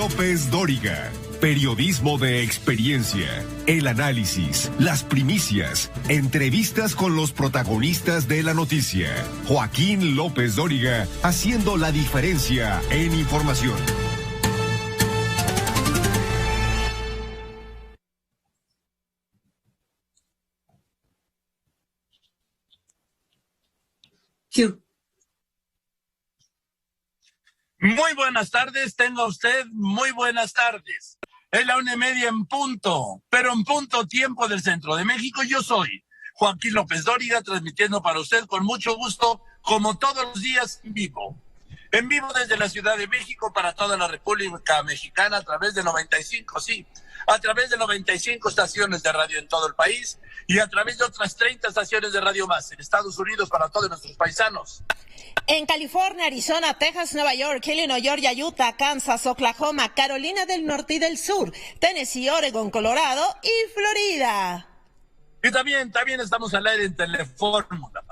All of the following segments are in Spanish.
López Dóriga. Periodismo de experiencia, el análisis, las primicias, entrevistas con los protagonistas de la noticia. Joaquín López Dóriga, haciendo la diferencia en información. Muy buenas tardes, tenga usted muy buenas tardes. Es la 1:30 en punto, pero en punto tiempo del centro de México. Yo soy Joaquín López Dóriga, transmitiendo para usted con mucho gusto, como todos los días, en vivo. En vivo desde la Ciudad de México para toda la República Mexicana a través de 95, sí, a través de 95 estaciones de radio en todo el país y a través de otras 30 estaciones de radio más en Estados Unidos para todos nuestros paisanos. En California, Arizona, Texas, Nueva York, Illinois, Georgia, Utah, Kansas, Oklahoma, Carolina del Norte y del Sur, Tennessee, Oregon, Colorado y Florida. Y también estamos al aire en Telefórmula.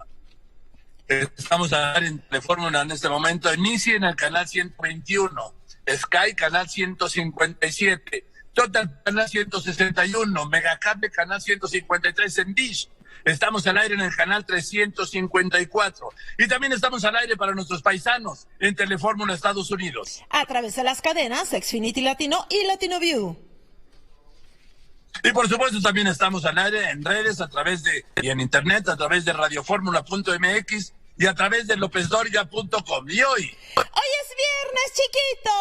Estamos al aire en Telefórmula en este momento. En Easy en el canal 121, Sky canal 157, Total canal 161, Megacable canal 153 en Dish. Estamos al aire en el canal 354. Y también estamos al aire para nuestros paisanos en Telefórmula Estados Unidos. A través de las cadenas Xfinity Latino y Latino View. Y por supuesto también estamos al aire en redes y en internet a través de radioformula.mx y a través de lopezdoriga.com. Y hoy es viernes, chiquito.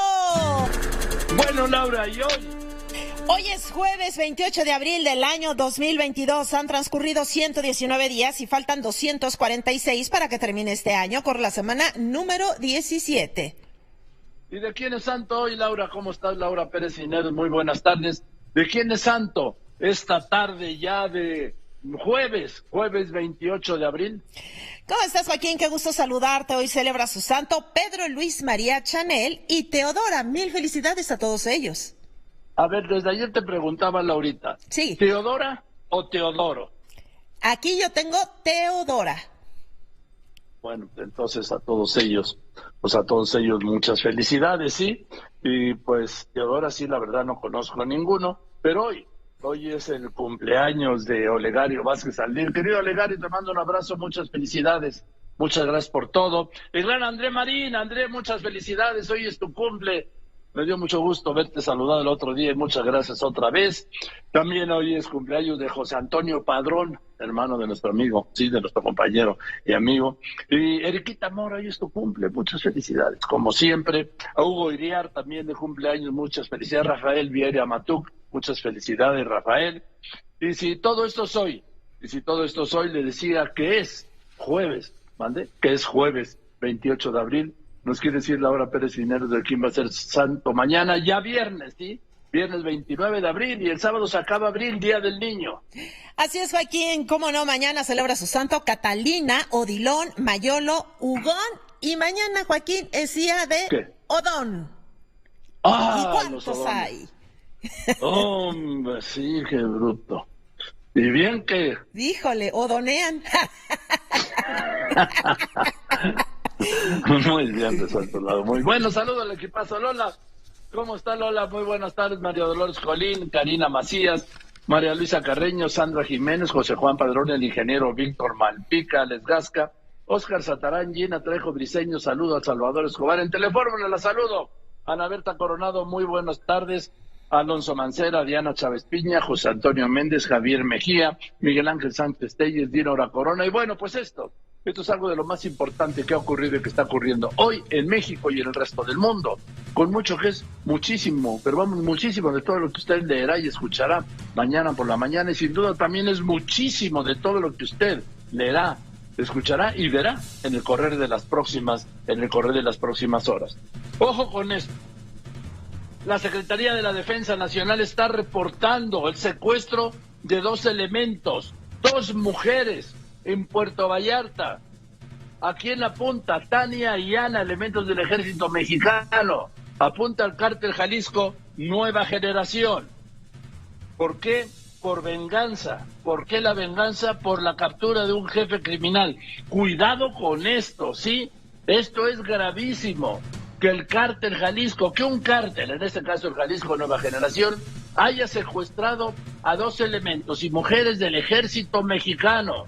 Bueno, Laura, y Hoy es jueves 28 de abril del año 2022. Han transcurrido 119 días y faltan 246 para que termine este año con la semana número 17. ¿Y de quién es santo hoy, Laura? ¿Cómo estás, Laura Pérez Inés? Muy buenas tardes. ¿De quién es santo esta tarde ya de jueves 28 de abril? ¿Cómo estás, Joaquín? Qué gusto saludarte. Hoy celebra su santo Pedro Luis María Chanel y Teodora. Mil felicidades a todos ellos. A ver, desde ayer te preguntaba, Laurita. Sí. ¿Teodora o Teodoro? Aquí yo tengo Teodora. Bueno, entonces a todos ellos muchas felicidades, ¿sí? Y pues Teodora sí, la verdad no conozco a ninguno, pero hoy es el cumpleaños de Olegario Vázquez Aldir. Querido Olegario, te mando un abrazo, muchas felicidades, muchas gracias por todo. El gran André Marín, André, muchas felicidades, hoy es tu cumple. Me dio mucho gusto verte saludado el otro día y muchas gracias otra vez. También hoy es cumpleaños de José Antonio Padrón, hermano de nuestro amigo, sí, de nuestro compañero y amigo. Y Eriquita Mora, hoy es tu cumple, muchas felicidades. Como siempre, a Hugo Iriar también de cumpleaños, muchas felicidades. Rafael Vieira Matuc, muchas felicidades, Rafael. Y si todo esto es hoy, le decía que es jueves, que es jueves 28 de abril. Nos quiere decir Laura Pérez Lineros de quién va a ser santo mañana, ya viernes, ¿sí? Viernes 29 de abril y el sábado se acaba abril, Día del Niño. Así es, Joaquín, cómo no, mañana celebra su santo Catalina, Odilón, Mayolo, Hugón y mañana, Joaquín, es día de ¿qué? Odón. ¿Y cuántos hay? Hombre, sí, qué bruto. ¿Y bien que? Híjole, odonean. Muy bien, resuelto, lado. Muy bueno, saludo al equipazo. Lola, ¿cómo está, Lola? Muy buenas tardes. María Dolores Colín, Karina Macías, María Luisa Carreño, Sandra Jiménez, José Juan Padrón, el ingeniero Víctor Malpica, Les Gasca, Óscar Satarán, Gina Trejo Briseño, saludo a Salvador Escobar. En Telefórmula la saludo. Ana Berta Coronado, muy buenas tardes. Alonso Mancera, Diana Chávez Piña, José Antonio Méndez, Javier Mejía, Miguel Ángel Sánchez Telles, Dinora Corona. Y bueno, pues esto es algo de lo más importante que ha ocurrido y que está ocurriendo hoy en México y en el resto del mundo. Con mucho que es muchísimo, pero vamos, muchísimo de todo lo que usted leerá y escuchará mañana por la mañana. Y sin duda también es muchísimo de todo lo que usted leerá, escuchará y verá en el correr de las próximas horas. Ojo con esto. La Secretaría de la Defensa Nacional está reportando el secuestro de 2 elementos, 2 mujeres en Puerto Vallarta. ¿A quién apunta? Tania y Ana, elementos del ejército mexicano. Apunta al cártel Jalisco Nueva Generación. ¿Por qué? Por venganza. ¿Por qué la venganza? Por la captura de un jefe criminal. Cuidado con esto, ¿sí? Esto es gravísimo. que el cártel Jalisco, que un cártel, en este caso el Jalisco Nueva Generación, haya secuestrado a 2 elementos y mujeres del ejército mexicano.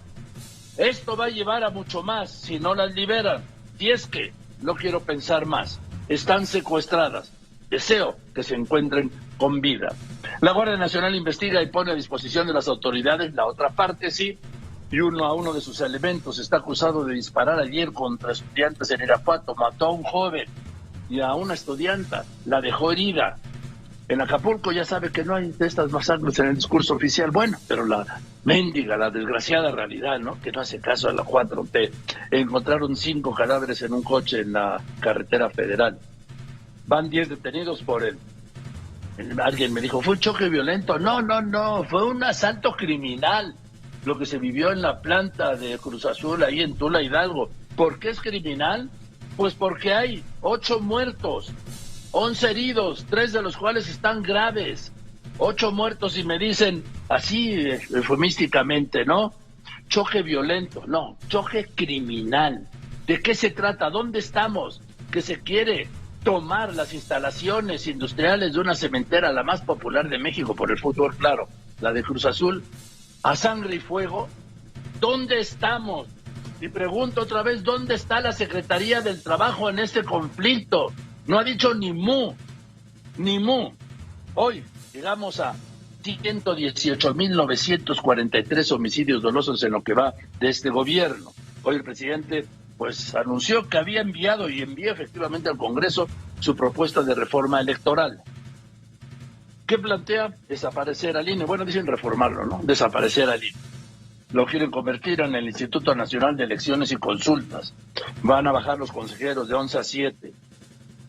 Esto va a llevar a mucho más si no las liberan. Si es que, no quiero pensar más, están secuestradas. Deseo que se encuentren con vida. La Guardia Nacional investiga y pone a disposición de las autoridades la otra parte, sí, y uno de sus elementos está acusado de disparar ayer contra estudiantes en Irapuato, mató a un joven y a una estudianta, la dejó herida. En Acapulco ya sabe que no hay de estas masacres en el discurso oficial, bueno, pero la mendiga, la desgraciada realidad, ¿no? Que no hace caso a la 4T. Encontraron 5 cadáveres en un coche en la carretera federal. Van 10 detenidos por él. Alguien me dijo, ¿fue un choque violento? No, fue un asalto criminal. Lo que se vivió en la planta de Cruz Azul, ahí en Tula, Hidalgo. ¿Por qué es criminal? Pues porque hay 8 muertos, 11 heridos, 3 de los cuales están graves. 8 muertos y me dicen, así eufemísticamente, ¿no? Choque violento, no, choque criminal. ¿De qué se trata? ¿Dónde estamos? Que se quiere tomar las instalaciones industriales de una cementera, la más popular de México por el fútbol, claro, la de Cruz Azul, a sangre y fuego. ¿Dónde estamos? Y pregunto otra vez, ¿dónde está la Secretaría del Trabajo en este conflicto? No ha dicho ni mu, ni mu. Hoy llegamos a 118.943 homicidios dolosos en lo que va de este gobierno. Hoy el presidente pues anunció que había enviado y envió efectivamente al Congreso su propuesta de reforma electoral. ¿Qué plantea? Desaparecer al INE. Bueno, dicen reformarlo, ¿no? Desaparecer al INE. Lo quieren convertir en el Instituto Nacional de Elecciones y Consultas. Van a bajar los consejeros de 11 a 7.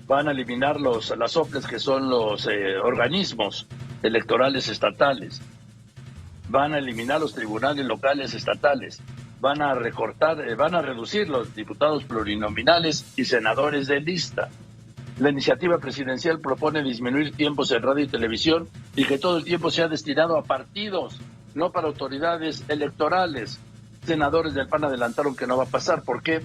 Van a eliminar las OPLES, que son los organismos electorales estatales. Van a eliminar los tribunales locales estatales. Van a reducir los diputados plurinominales y senadores de lista. La iniciativa presidencial propone disminuir tiempos en radio y televisión y que todo el tiempo sea destinado a partidos, no para autoridades electorales. Senadores del PAN adelantaron que no va a pasar. ¿Por qué?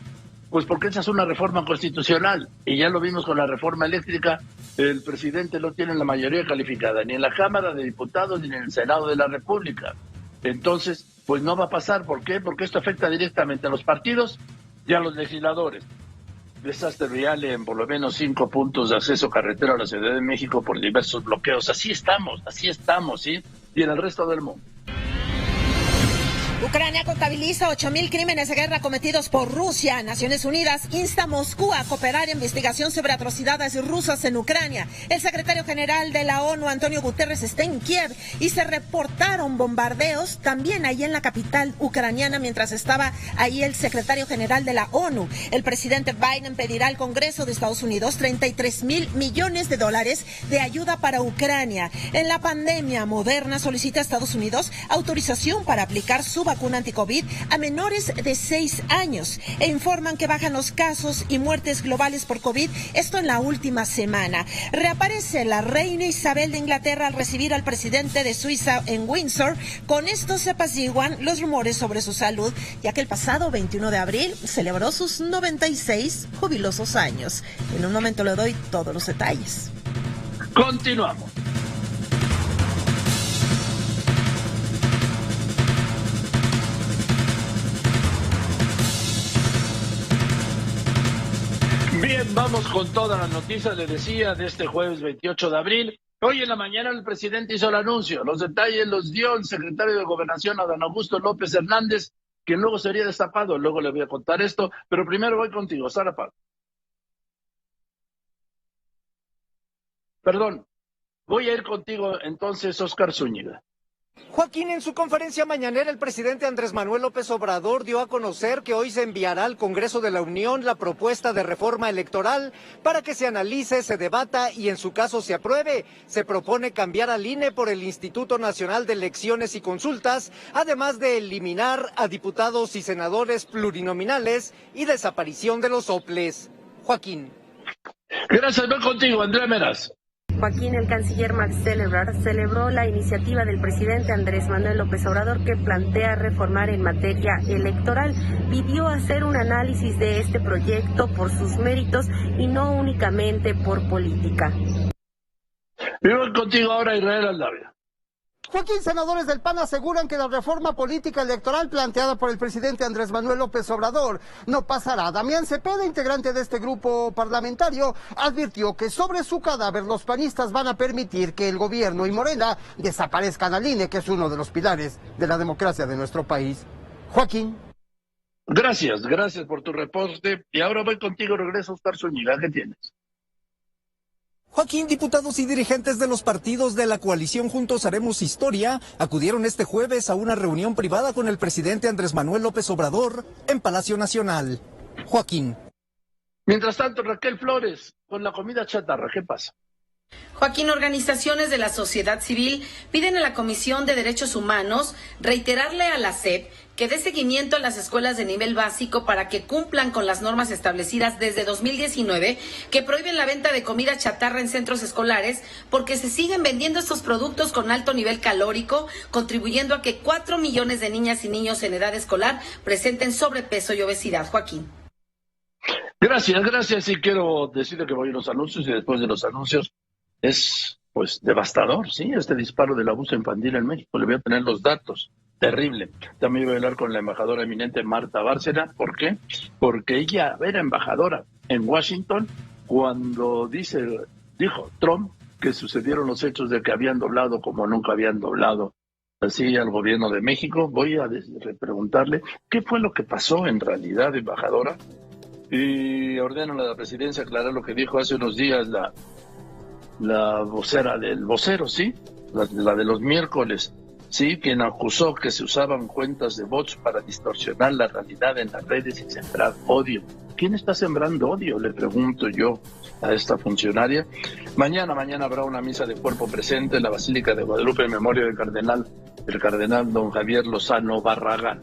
Pues porque esa es una reforma constitucional y ya lo vimos con la reforma eléctrica. El presidente no tiene la mayoría calificada ni en la Cámara de Diputados ni en el Senado de la República. Entonces, pues no va a pasar. ¿Por qué? Porque esto afecta directamente a los partidos y a los legisladores. Desastre vial en por lo menos 5 puntos de acceso carretero a la Ciudad de México por diversos bloqueos. Así estamos, ¿sí? Y en el resto del mundo. Ucrania contabiliza 8,000 crímenes de guerra cometidos por Rusia. Naciones Unidas insta a Moscú a cooperar en investigación sobre atrocidades rusas en Ucrania. El secretario general de la ONU, Antonio Guterres, está en Kiev y se reportaron bombardeos también ahí en la capital ucraniana mientras estaba ahí el secretario general de la ONU. El presidente Biden pedirá al Congreso de Estados Unidos 33,000 millones de dólares de ayuda para Ucrania. En la pandemia, Moderna solicita a Estados Unidos autorización para aplicar su vacuna anticovid a menores de 6 años e informan que bajan los casos y muertes globales por COVID, esto en la última semana. Reaparece la reina Isabel de Inglaterra al recibir al presidente de Suiza en Windsor. Con esto se apaciguan los rumores sobre su salud, ya que el pasado 21 de abril celebró sus 96 jubilosos años. En un momento le doy todos los detalles. Continuamos. Bien, vamos con todas las noticias, le decía, de este jueves 28 de abril. Hoy en la mañana el presidente hizo el anuncio. Los detalles los dio el secretario de Gobernación, Adán Augusto López Hernández, quien luego sería destapado. Luego le voy a contar esto, pero primero voy contigo, Sara Paz. Perdón, voy a ir contigo entonces, Óscar Zúñiga. Joaquín, en su conferencia mañanera, el presidente Andrés Manuel López Obrador dio a conocer que hoy se enviará al Congreso de la Unión la propuesta de reforma electoral para que se analice, se debata y en su caso se apruebe. Se propone cambiar al INE por el Instituto Nacional de Elecciones y Consultas, además de eliminar a diputados y senadores plurinominales y desaparición de los OPLES. Joaquín. Gracias, voy contigo, Andrea Meraz. Joaquín, el canciller Marcelo Ebrard, celebró la iniciativa del presidente Andrés Manuel López Obrador que plantea reformar en materia electoral. Pidió hacer un análisis de este proyecto por sus méritos y no únicamente por política. Vivo contigo ahora, Israel Aldavia. Joaquín, senadores del PAN aseguran que la reforma política electoral planteada por el presidente Andrés Manuel López Obrador no pasará. Damián Cepeda, integrante de este grupo parlamentario, advirtió que sobre su cadáver los panistas van a permitir que el gobierno y Morena desaparezcan al INE, que es uno de los pilares de la democracia de nuestro país. Joaquín. Gracias por tu reporte. Y ahora voy contigo, regreso a Oscar Zúñiga. ¿Qué tienes? Joaquín, diputados y dirigentes de los partidos de la coalición Juntos Haremos Historia acudieron este jueves a una reunión privada con el presidente Andrés Manuel López Obrador en Palacio Nacional. Joaquín. Mientras tanto, Raquel Flores, con la comida chatarra, ¿qué pasa? Joaquín, organizaciones de la sociedad civil piden a la Comisión de Derechos Humanos reiterarle a la SEP que dé seguimiento a las escuelas de nivel básico para que cumplan con las normas establecidas desde 2019 que prohíben la venta de comida chatarra en centros escolares porque se siguen vendiendo estos productos con alto nivel calórico, contribuyendo a que 4 millones de niñas y niños en edad escolar presenten sobrepeso y obesidad. Joaquín. Gracias. Y quiero decirle que voy a los anuncios y después de los anuncios es, pues, devastador, ¿sí? Este disparo del abuso infantil en México. Le voy a tener los datos. Terrible. También voy a hablar con la embajadora eminente Marta Bárcena. ¿Por qué? Porque ella era embajadora en Washington cuando dijo Trump que sucedieron los hechos de que habían doblado como nunca habían doblado así al gobierno de México. Voy a preguntarle qué fue lo que pasó en realidad, embajadora. Y ordeno a la presidencia aclarar lo que dijo hace unos días la vocera del vocero, ¿sí? La de los miércoles, ¿sí? Quien acusó que se usaban cuentas de bots para distorsionar la realidad en las redes y sembrar odio. ¿Quién está sembrando odio? Le pregunto yo a esta funcionaria. Mañana habrá una misa de cuerpo presente en la Basílica de Guadalupe en memoria del cardenal don Javier Lozano Barragán.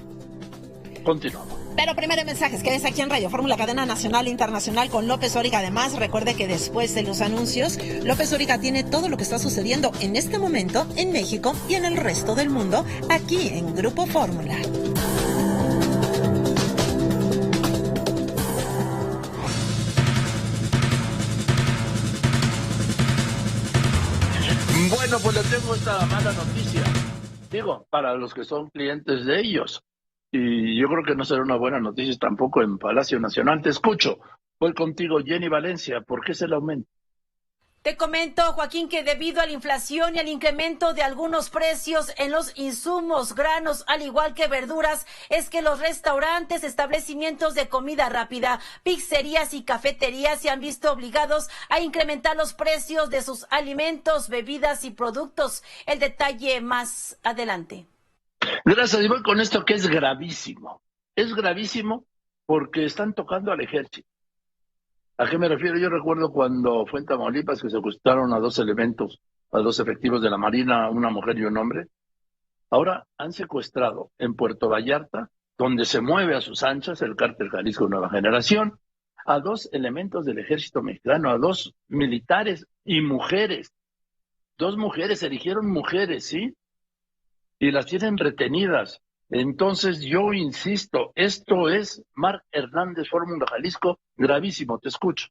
Continuamos. Pero primero mensajes, quédese aquí en Radio Fórmula, cadena nacional e internacional con López Dóriga. Además, recuerde que después de los anuncios, López Dóriga tiene todo lo que está sucediendo en este momento en México y en el resto del mundo, aquí en Grupo Fórmula. Bueno, pues les tengo esta mala noticia. Digo, para los que son clientes de ellos. Y yo creo que no será una buena noticia tampoco en Palacio Nacional. Te escucho. Voy contigo, Jenny Valencia. ¿Por qué es el aumento? Te comento, Joaquín, que debido a la inflación y al incremento de algunos precios en los insumos, granos, al igual que verduras, es que los restaurantes, establecimientos de comida rápida, pizzerías y cafeterías se han visto obligados a incrementar los precios de sus alimentos, bebidas y productos. El detalle más adelante. Gracias, y voy con esto que es gravísimo. Es gravísimo porque están tocando al ejército. ¿A qué me refiero? Yo recuerdo cuando fue en Tamaulipas que secuestraron a 2 elementos, a 2 efectivos de la Marina, una mujer y un hombre. Ahora han secuestrado en Puerto Vallarta, donde se mueve a sus anchas el cártel Jalisco Nueva Generación, a 2 elementos del ejército mexicano, a 2 militares y mujeres. 2 mujeres, eligieron mujeres, ¿sí? Y las tienen retenidas. Entonces yo insisto, esto es Marc Hernández, Fórmula Jalisco, gravísimo, te escucho.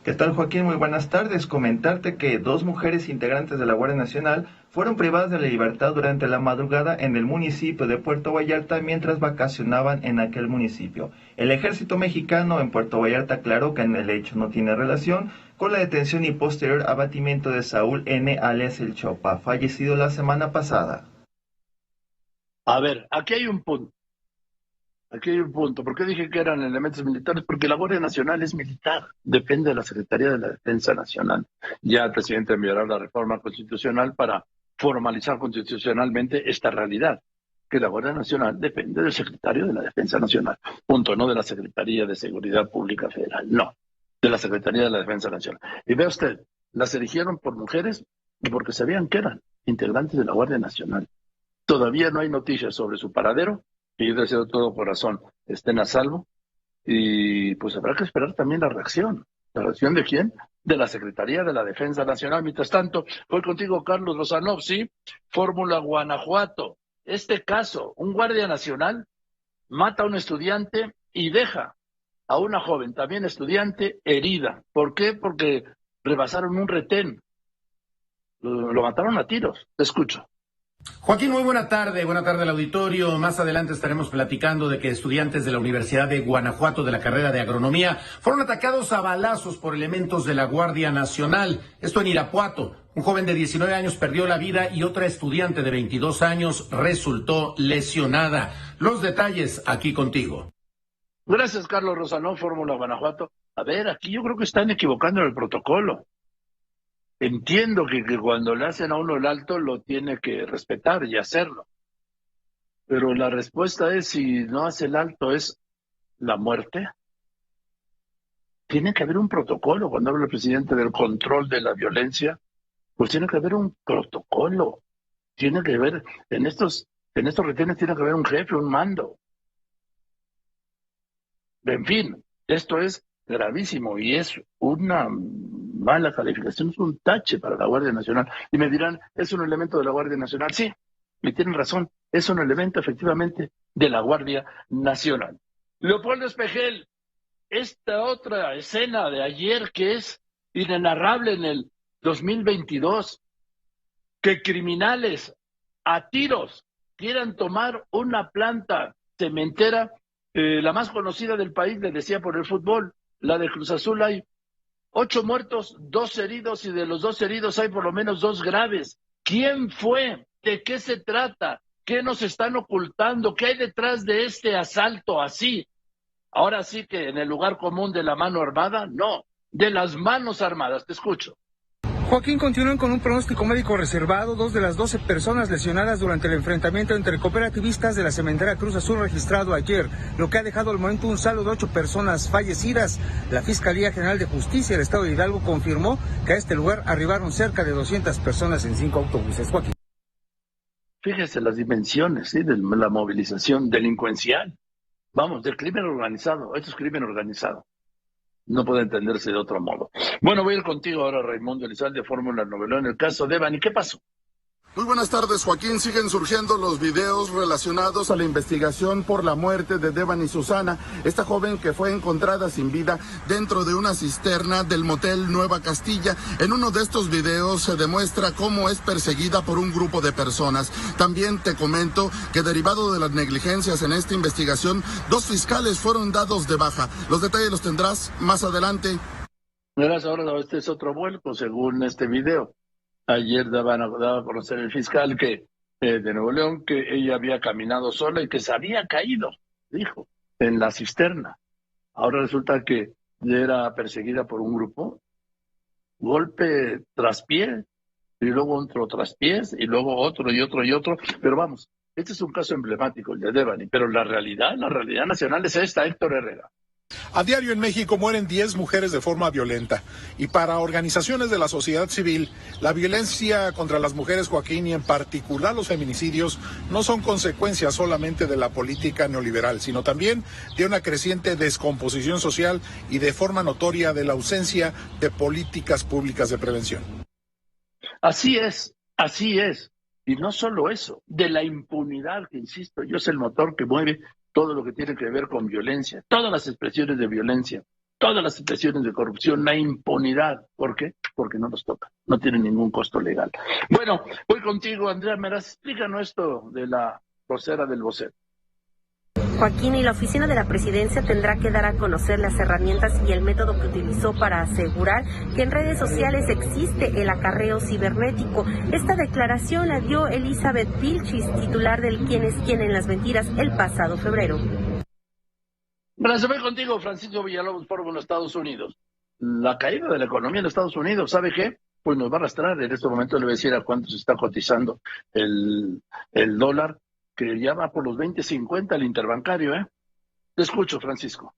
¿Qué tal, Joaquín? Muy buenas tardes. Comentarte que 2 mujeres integrantes de la Guardia Nacional fueron privadas de la libertad durante la madrugada en el municipio de Puerto Vallarta mientras vacacionaban en aquel municipio. El ejército mexicano en Puerto Vallarta aclaró que en el hecho no tiene relación con la detención y posterior abatimiento de Saúl N. alias El Chopa, fallecido la semana pasada. A ver, aquí hay un punto. ¿Por qué dije que eran elementos militares? Porque la Guardia Nacional es militar, depende de la Secretaría de la Defensa Nacional. Ya el presidente enviará la reforma constitucional para formalizar constitucionalmente esta realidad, que la Guardia Nacional depende del secretario de la Defensa Nacional. Punto, no de la Secretaría de Seguridad Pública Federal, no, de la Secretaría de la Defensa Nacional. Y vea usted, las eligieron por mujeres y porque sabían que eran integrantes de la Guardia Nacional. Todavía no hay noticias sobre su paradero, y yo deseo de todo corazón estén a salvo, y pues habrá que esperar también la reacción. ¿La reacción de quién? de la Secretaría de la Defensa Nacional. Mientras tanto, voy contigo, Carlos Lozanov, ¿sí? Fórmula Guanajuato. Este caso, un guardia nacional mata a un estudiante y deja a una joven, también estudiante, herida. ¿Por qué? Porque rebasaron un retén. Lo mataron a tiros. Te escucho. Joaquín, muy buena tarde al auditorio. Más adelante estaremos platicando de que estudiantes de la Universidad de Guanajuato de la carrera de agronomía fueron atacados a balazos por elementos de la Guardia Nacional. Esto en Irapuato. Un joven de 19 años perdió la vida y otra estudiante de 22 años resultó lesionada. Los detalles aquí contigo. Gracias, Carlos Lozanov, Fórmula Guanajuato. A ver, aquí yo creo que están equivocando el protocolo. Entiendo que cuando le hacen a uno el alto lo tiene que respetar y hacerlo. Pero la respuesta es, si no hace el alto, es la muerte. Tiene que haber un protocolo. Cuando habla el presidente del control de la violencia, pues tiene que haber un protocolo. Tiene que haber, en estos retenes tiene que haber un jefe, un mando. En fin, esto es gravísimo y es una mala calificación, es un tache para la Guardia Nacional. Y me dirán, ¿es un elemento de la Guardia Nacional? Sí, me tienen razón, es un elemento efectivamente de la Guardia Nacional. Leopoldo Espejel, esta otra escena de ayer que es inenarrable en el 2022, que criminales a tiros quieran tomar una planta cementera, la más conocida del país, le decía, por el fútbol, la de Cruz Azul. Hay 8 muertos, 2 heridos, y de los 2 heridos hay por lo menos 2 graves. ¿Quién fue? ¿De qué se trata? ¿Qué nos están ocultando? ¿Qué hay detrás de este asalto así? Ahora sí que en el lugar común de la mano armada, no, de las manos armadas. Te escucho. Joaquín, continúan con un pronóstico médico reservado. 2 de las 12 personas lesionadas durante el enfrentamiento entre cooperativistas de la cementera Cruz Azul registrado ayer, lo que ha dejado al momento un saldo de 8 personas fallecidas. La Fiscalía General de Justicia del Estado de Hidalgo confirmó que a este lugar arribaron cerca de 200 personas en 5 autobuses. Joaquín. Fíjese las dimensiones, ¿sí?, de la movilización delincuencial. Vamos, del crimen organizado. Esto es crimen organizado. No puede entenderse de otro modo. Bueno, voy a ir contigo ahora, Raimundo Elizalde, de Fórmula Novelón, en el caso de Devani. ¿Qué pasó? Muy buenas tardes, Joaquín. Siguen surgiendo los videos relacionados a la investigación por la muerte de Devani Susana, esta joven que fue encontrada sin vida dentro de una cisterna del motel Nueva Castilla. En uno de estos videos se demuestra cómo es perseguida por un grupo de personas. También te comento que derivado de las negligencias en esta investigación, 2 fiscales fueron dados de baja. Los detalles los tendrás más adelante. Verás, ahora este es otro vuelco, según este video. Ayer daba a conocer el fiscal que de Nuevo León que ella había caminado sola y que se había caído, dijo, en la cisterna. Ahora resulta que era perseguida por un grupo, golpe tras pie, y luego otro tras pies, y luego otro y otro y otro. Pero vamos, este es un caso emblemático, el de Devani, pero la realidad nacional es esta, Héctor Herrera. A diario en México mueren 10 mujeres de forma violenta. Y para organizaciones de la sociedad civil, la violencia contra las mujeres, Joaquín, y en particular los feminicidios, no son consecuencias solamente de la política neoliberal, sino también de una creciente descomposición social y de forma notoria de la ausencia de políticas públicas de prevención. Así es, así es. Y no solo eso, de la impunidad, que insisto, yo es el motor que mueve todo lo que tiene que ver con violencia, todas las expresiones de violencia, todas las expresiones de corrupción, la impunidad. ¿Por qué? Porque no nos toca, no tiene ningún costo legal. Bueno, voy contigo, Andrea Meraz, explícanos esto de la vocera del vocero. Joaquín, y la oficina de la presidencia tendrá que dar a conocer las herramientas y el método que utilizó para asegurar que en redes sociales existe el acarreo cibernético. Esta declaración la dio Elizabeth Vilchis, titular del Quién es quién en las mentiras, el pasado febrero. Gracias, voy contigo, Francisco Villalobos, por los Estados Unidos. La caída de la economía en Estados Unidos, ¿sabe qué? Pues nos va a arrastrar. En este momento le voy a decir a cuánto se está cotizando el dólar, que ya va por los 20.50 el interbancario, ¿eh? Te escucho, Francisco.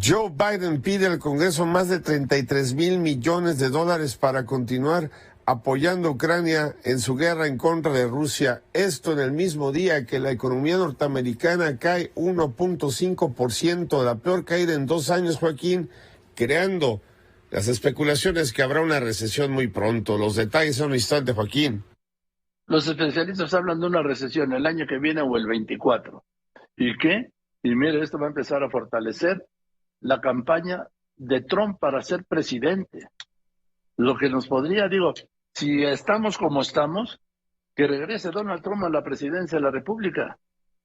Joe Biden pide al Congreso más de 33,000 millones de dólares para continuar apoyando a Ucrania en su guerra en contra de Rusia. Esto en el mismo día que la economía norteamericana cae 1.5%, la peor caída en 2 años, Joaquín, creando Las especulaciones que habrá una recesión muy pronto. Los detalles en un instante, Joaquín. Los especialistas hablan de una recesión el año que viene o el 24. ¿Y qué? Y mire, esto va a empezar a fortalecer la campaña de Trump para ser presidente. Lo que nos podría, si estamos como estamos, que regrese Donald Trump a la presidencia de la República,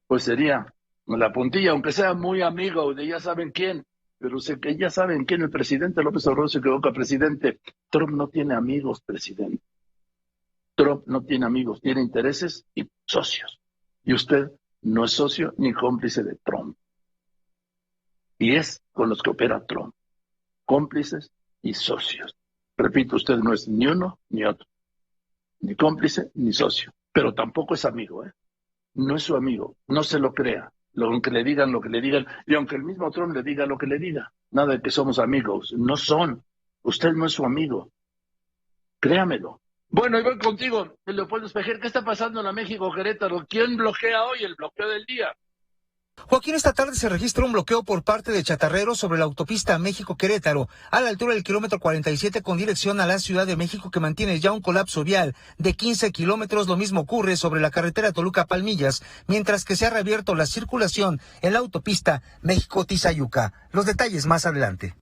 pues sería la puntilla, aunque sea muy amigo de ya saben quién, pero sé que ya saben quién, el presidente López Obrador se equivoca, presidente. Trump no tiene amigos, presidente. Trump no tiene amigos, tiene intereses y socios. Y usted no es socio ni cómplice de Trump. Y es con los que opera Trump. Cómplices y socios. Repito, usted no es ni uno ni otro. Ni cómplice ni socio. Pero tampoco es amigo, ¿eh? No es su amigo. No se lo crea. Aunque le digan lo que le digan. Y aunque el mismo Trump le diga lo que le diga. Nada de que somos amigos. No son. Usted no es su amigo. Créamelo. Bueno, y voy contigo, Leopoldo Espejel. ¿Qué está pasando en la México-Querétaro? ¿Quién bloquea hoy el bloqueo del día? Joaquín, esta tarde se registra un bloqueo por parte de chatarreros sobre la autopista México-Querétaro, a la altura del kilómetro 47 con dirección a la Ciudad de México, que mantiene ya un colapso vial de 15 kilómetros. Lo mismo ocurre sobre la carretera Toluca-Palmillas, mientras que se ha reabierto la circulación en la autopista México-Tizayuca. Los detalles más adelante.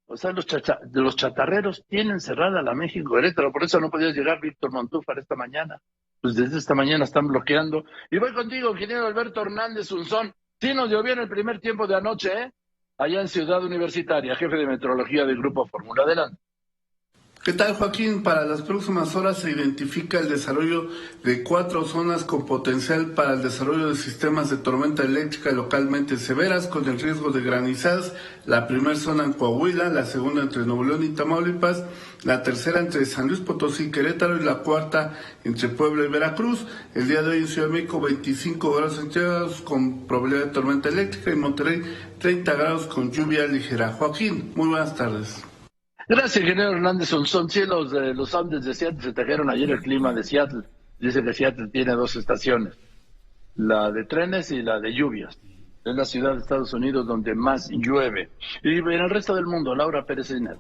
O sea, los chatarreros tienen cerrada la México-Querétaro, por eso no podía llegar Víctor Montúfar esta mañana. Pues desde esta mañana están bloqueando. Y voy contigo, ingeniero Alberto Hernández Unzón. Sí nos llovió en el primer tiempo de anoche, allá en Ciudad Universitaria, jefe de meteorología del Grupo Fórmula. Adelante. ¿Qué tal, Joaquín? Para las próximas horas se identifica el desarrollo de 4 zonas con potencial para el desarrollo de sistemas de tormenta eléctrica localmente severas con el riesgo de granizadas. La primera zona en Coahuila, la segunda entre Nuevo León y Tamaulipas, la tercera entre San Luis Potosí y Querétaro y la cuarta entre Puebla y Veracruz. El día de hoy en Ciudad de México 25 grados centígrados con probabilidad de tormenta eléctrica y Monterrey 30 grados con lluvia ligera. Joaquín, muy buenas tardes. Gracias, ingeniero Hernández. Son cielos de los Andes de Seattle. Se trajeron ayer el clima de Seattle. Dice que Seattle tiene 2 estaciones, la de trenes y la de lluvias. Es la ciudad de Estados Unidos donde más llueve. Y en el resto del mundo, Laura Pérez Inés.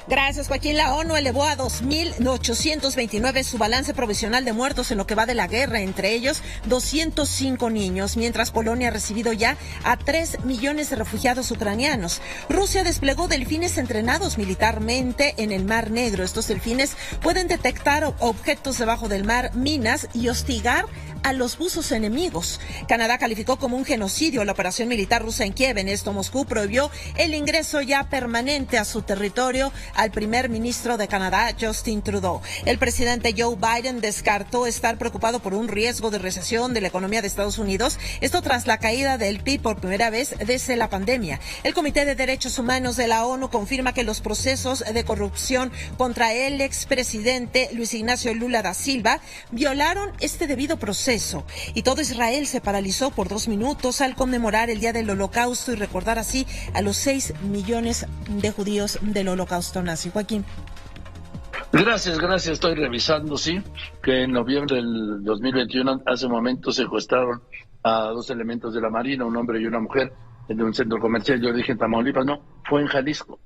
Gracias, Joaquín. La ONU elevó a 2.829 su balance provisional de muertos en lo que va de la guerra, entre ellos 205 niños, mientras Polonia ha recibido ya a 3 millones de refugiados ucranianos. Rusia desplegó delfines entrenados militarmente en el Mar Negro. Estos delfines pueden detectar objetos debajo del mar, minas y hostigar a los buzos enemigos. Canadá calificó como un genocidio la operación militar rusa en Kiev. En esto, Moscú prohibió el ingreso ya permanente a su territorio al primer ministro de Canadá, Justin Trudeau. El presidente Joe Biden descartó estar preocupado por un riesgo de recesión de la economía de Estados Unidos, esto tras la caída del PIB por primera vez desde la pandemia. El Comité de Derechos Humanos de la ONU confirma que los procesos de corrupción contra el expresidente Luis Ignacio Lula da Silva violaron este debido proceso. Y todo Israel se paralizó por 2 minutos al conmemorar el Día del Holocausto y recordar así a los 6 millones de judíos del Holocausto nazi. Joaquín. Gracias. Estoy revisando, sí, que en noviembre del 2021, hace un momento, secuestraron a 2 elementos de la Marina, un hombre y una mujer, en un centro comercial. Yo dije en Tamaulipas, no, fue en Jalisco.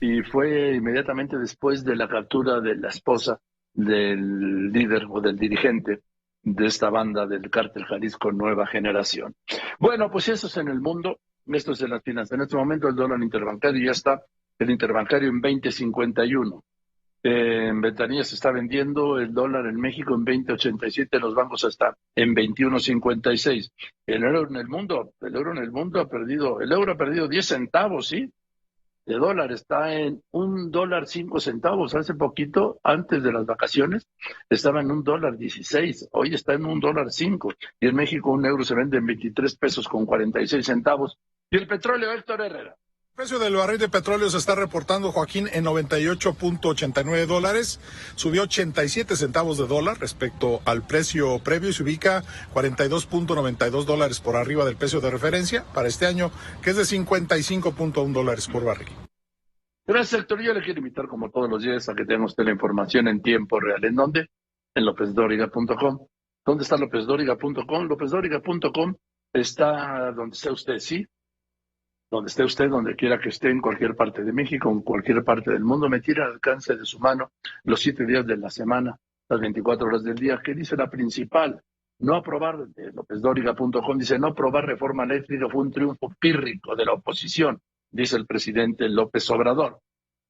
Y fue inmediatamente después de la captura de la esposa del líder o del dirigente de esta banda del cártel Jalisco Nueva Generación. Bueno, pues eso es en el mundo, esto es en las finanzas. En este momento el dólar interbancario ya está, el interbancario en 20.51. En ventanilla se está vendiendo el dólar en México en 20.87, en los bancos está en 21.56. El euro en el mundo ha perdido 10 centavos, ¿sí? De dólar, está en $1.05. Hace poquito, antes de las vacaciones, estaba en $1.16. Hoy está en $1.05. Y en México un euro se vende en 23 pesos con 46 centavos. Y el petróleo, Héctor Herrera. El precio del barril de petróleo se está reportando, Joaquín, en $98.89. Subió 87 centavos de dólar respecto al precio previo y se ubica $42.92 por arriba del precio de referencia para este año, que es de $55.1 por barril. Gracias, Héctor. Yo le quiero invitar, como todos los días, a que tenga usted la información en tiempo real. ¿En dónde? En lopezdoriga.com. ¿Dónde está lopezdoriga.com? Lopezdoriga.com está donde sea usted, ¿sí? donde esté usted, donde quiera que esté, en cualquier parte de México, en cualquier parte del mundo, me tira al alcance de su mano los 7 días de la semana, las 24 horas del día. ¿Qué dice la principal? No aprobar, de LópezDóriga.com, dice, no aprobar reforma eléctrica fue un triunfo pírrico de la oposición, dice el presidente López Obrador.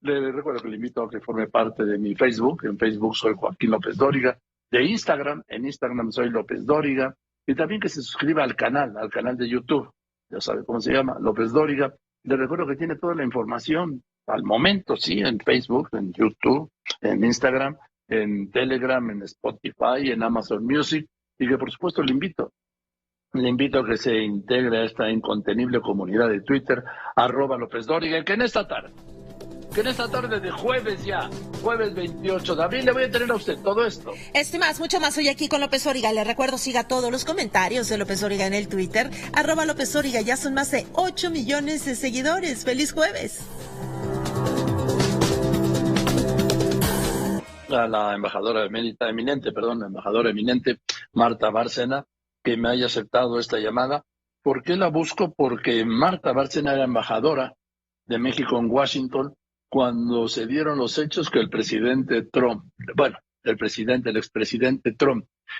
Le recuerdo que le invito a que forme parte de mi Facebook. En Facebook soy Joaquín López Dóriga. De Instagram, en Instagram soy López Dóriga. Y también que se suscriba al canal de YouTube. Ya sabe cómo se llama, López Dóriga. Le recuerdo que tiene toda la información al momento, sí, en Facebook, en YouTube, en Instagram, en Telegram, en Spotify, en Amazon Music. Y que por supuesto le invito a que se integre a esta incontenible comunidad de Twitter, @LópezDóriga, y que en esta tarde de jueves ya, jueves 28 de abril, le voy a tener a usted todo esto. Mucho más hoy aquí con López Dóriga. Le recuerdo, siga todos los comentarios de López Dóriga en el Twitter, @López Dóriga. Ya son más de 8 millones de seguidores. ¡Feliz jueves! A la embajadora eminente, Marta Bárcena, que me haya aceptado esta llamada. ¿Por qué la busco? Porque Marta Bárcena era embajadora de México en Washington cuando se dieron los hechos que el expresidente Trump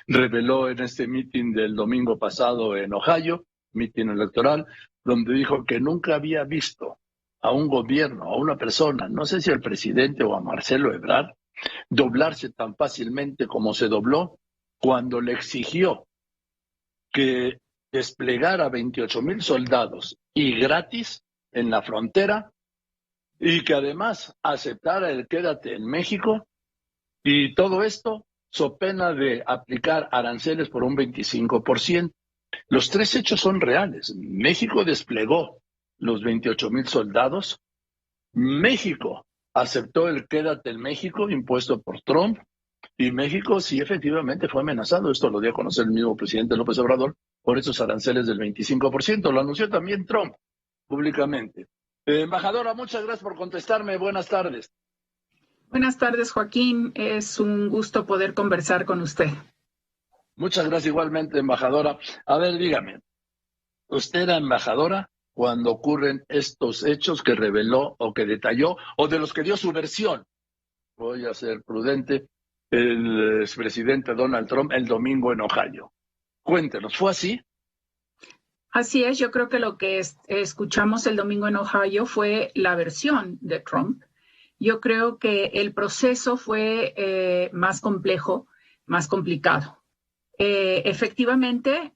reveló en este meeting del domingo pasado en Ohio, meeting electoral, donde dijo que nunca había visto a un gobierno, a una persona, no sé si al presidente o a Marcelo Ebrard, doblarse tan fácilmente como se dobló cuando le exigió que desplegara 28,000 soldados y gratis en la frontera, y que además aceptara el quédate en México, y todo esto so pena de aplicar aranceles por un 25%. Los 3 hechos son reales. México desplegó los 28,000 soldados, México aceptó el quédate en México impuesto por Trump, y México sí efectivamente fue amenazado. Esto lo dio a conocer el mismo presidente López Obrador por esos aranceles del 25%. Lo anunció también Trump públicamente. Embajadora, muchas gracias por contestarme. Buenas tardes. Buenas tardes, Joaquín. Es un gusto poder conversar con usted. Muchas gracias igualmente, embajadora. A ver, dígame, ¿usted era embajadora cuando ocurren estos hechos que reveló o que detalló, o de los que dio su versión? Voy a ser prudente. El expresidente Donald Trump el domingo en Ohio. Cuéntenos, ¿fue así? Así es, yo creo que lo que escuchamos el domingo en Ohio fue la versión de Trump. Yo creo que el proceso fue más complejo, más complicado. Efectivamente,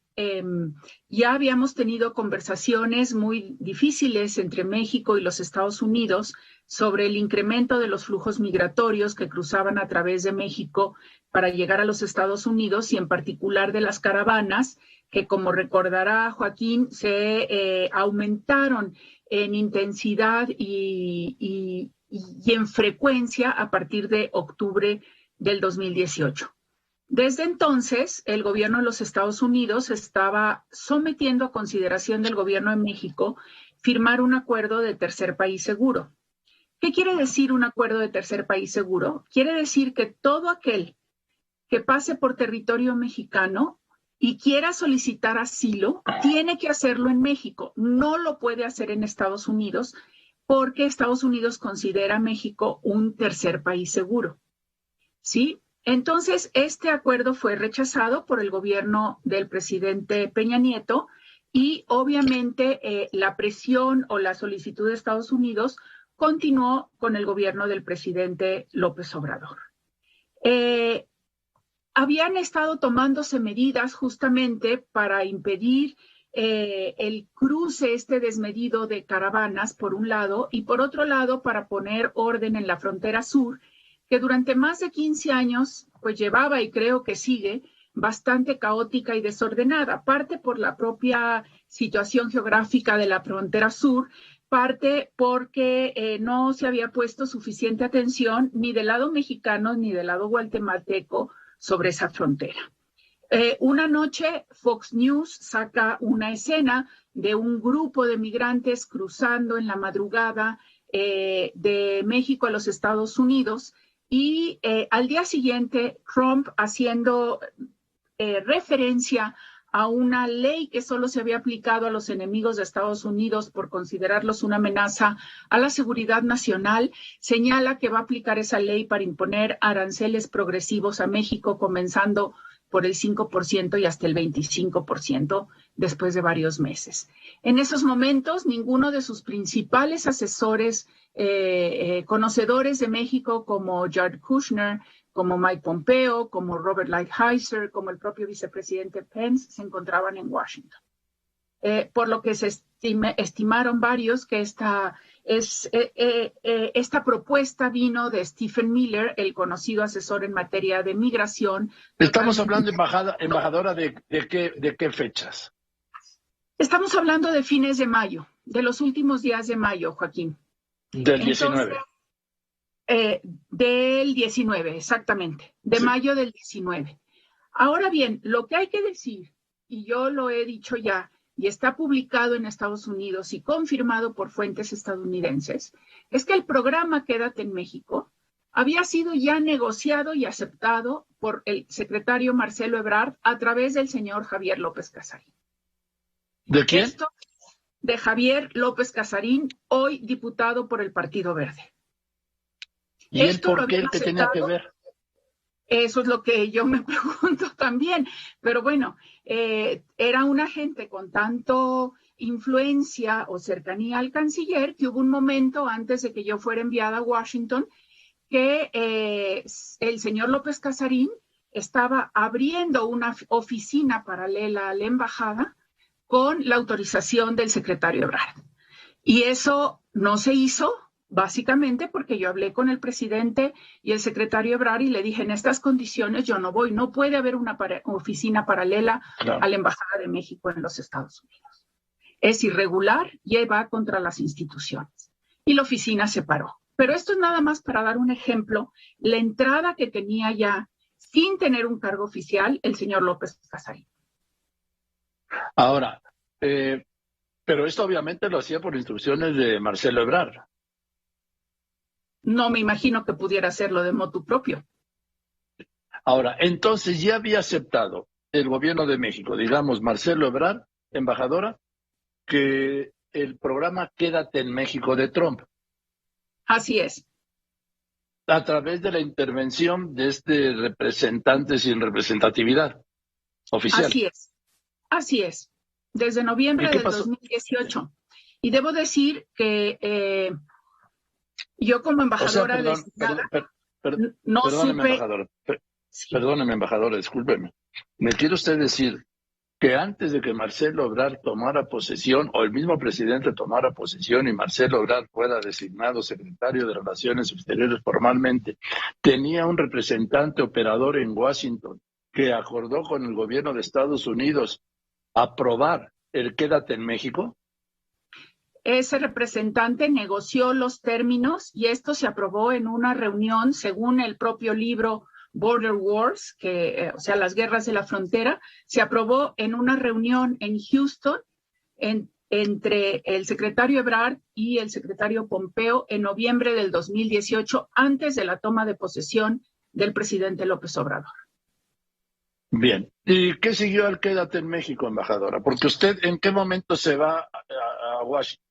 ya habíamos tenido conversaciones muy difíciles entre México y los Estados Unidos sobre el incremento de los flujos migratorios que cruzaban a través de México para llegar a los Estados Unidos, y en particular de las caravanas, que como recordará Joaquín, se aumentaron en intensidad y en frecuencia a partir de octubre del 2018. Desde entonces, el gobierno de los Estados Unidos estaba sometiendo a consideración del gobierno de México firmar un acuerdo de tercer país seguro. ¿Qué quiere decir un acuerdo de tercer país seguro? Quiere decir que todo aquel que pase por territorio mexicano y quiera solicitar asilo, tiene que hacerlo en México. No lo puede hacer en Estados Unidos, porque Estados Unidos considera a México un tercer país seguro. ¿Sí? Entonces, este acuerdo fue rechazado por el gobierno del presidente Peña Nieto, y obviamente la presión o la solicitud de Estados Unidos continuó con el gobierno del presidente López Obrador. Habían estado tomándose medidas justamente para impedir el cruce desmedido de caravanas, por un lado, y por otro lado, para poner orden en la frontera sur, que durante más de 15 años pues llevaba, y creo que sigue, bastante caótica y desordenada, parte por la propia situación geográfica de la frontera sur, parte porque no se había puesto suficiente atención ni del lado mexicano ni del lado guatemalteco sobre esa frontera. Una noche Fox News saca una escena de un grupo de migrantes cruzando en la madrugada de México a los Estados Unidos, y al día siguiente Trump, haciendo referencia a una ley que solo se había aplicado a los enemigos de Estados Unidos por considerarlos una amenaza a la seguridad nacional, señala que va a aplicar esa ley para imponer aranceles progresivos a México, comenzando por el 5% y hasta el 25% después de varios meses. En esos momentos, ninguno de sus principales asesores, conocedores de México, como Jared Kushner, como Mike Pompeo, como Robert Lighthizer, como el propio vicepresidente Pence, se encontraban en Washington. Por lo que se estimaron varios que esta propuesta vino de Stephen Miller, el conocido asesor en materia de migración. Estamos hablando, embajadora, ¿de qué fechas? Estamos hablando de fines de mayo, de los últimos días de mayo, Joaquín. Del 19. Del 19, exactamente, de mayo del 19. Ahora bien, lo que hay que decir, y yo lo he dicho ya, y está publicado en Estados Unidos y confirmado por fuentes estadounidenses, es que el programa Quédate en México había sido ya negociado y aceptado por el secretario Marcelo Ebrard a través del señor Javier López Casarín. ¿De quién? Esto, de Javier López Casarín, hoy diputado por el Partido Verde. ¿Y él por qué el que tenía que ver? Eso es lo que yo me pregunto también. Pero bueno, era una gente con tanto influencia o cercanía al canciller que hubo un momento antes de que yo fuera enviada a Washington que el señor López Casarín estaba abriendo una oficina paralela a la embajada con la autorización del secretario Ebrard. Y eso no se hizo, básicamente porque yo hablé con el presidente y el secretario Ebrard y le dije, en estas condiciones yo no voy, no puede haber una oficina paralela a la Embajada de México en los Estados Unidos. Es irregular y va contra las instituciones. Y la oficina se paró. Pero esto es nada más para dar un ejemplo, la entrada que tenía ya, sin tener un cargo oficial, el señor López Casarín. Ahora, pero esto obviamente lo hacía por instrucciones de Marcelo Ebrard. No me imagino que pudiera hacerlo de motu propio. Ahora, entonces ya había aceptado el gobierno de México, digamos, Marcelo Ebrard, embajadora, que el programa Quédate en México de Trump. Así es. A través de la intervención de este representante sin representatividad oficial. Así es. Así es. Desde noviembre del 2018. Y debo decir que yo como embajadora designada no supe... Perdóneme, embajadora, discúlpeme. ¿Me quiere usted decir que antes de que Marcelo Ebrard tomara posesión, o el mismo presidente tomara posesión y Marcelo Ebrard fuera designado secretario de Relaciones Exteriores formalmente, tenía un representante operador en Washington que acordó con el gobierno de Estados Unidos aprobar el Quédate en México? Ese representante negoció los términos y esto se aprobó en una reunión, según el propio libro Border Wars, o sea, las guerras de la frontera, se aprobó en una reunión en Houston entre el secretario Ebrard y el secretario Pompeo en noviembre del 2018, antes de la toma de posesión del presidente López Obrador. Bien. ¿Y qué siguió al Quédate en México, embajadora? Porque usted, ¿en qué momento se va a Washington?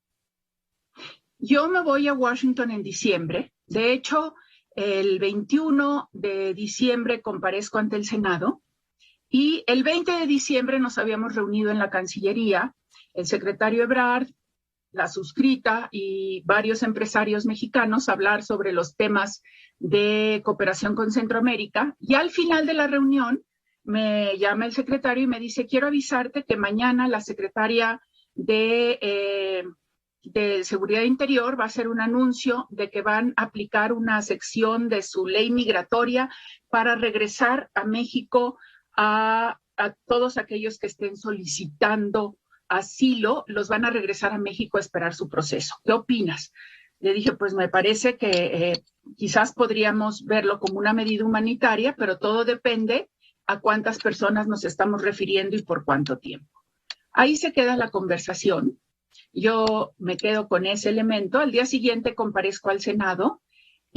Yo me voy a Washington en diciembre. De hecho, el 21 de diciembre comparezco ante el Senado y el 20 de diciembre nos habíamos reunido en la Cancillería, el secretario Ebrard, la suscrita y varios empresarios mexicanos a hablar sobre los temas de cooperación con Centroamérica. Y al final de la reunión me llama el secretario y me dice, quiero avisarte que mañana la secretaria de Seguridad Interior va a hacer un anuncio de que van a aplicar una sección de su ley migratoria para regresar a México a todos aquellos que estén solicitando asilo, los van a regresar a México a esperar su proceso. ¿Qué opinas? Le dije, pues me parece que quizás podríamos verlo como una medida humanitaria, pero todo depende a cuántas personas nos estamos refiriendo y por cuánto tiempo. Ahí se queda la conversación. Yo me quedo con ese elemento. Al día siguiente comparezco al Senado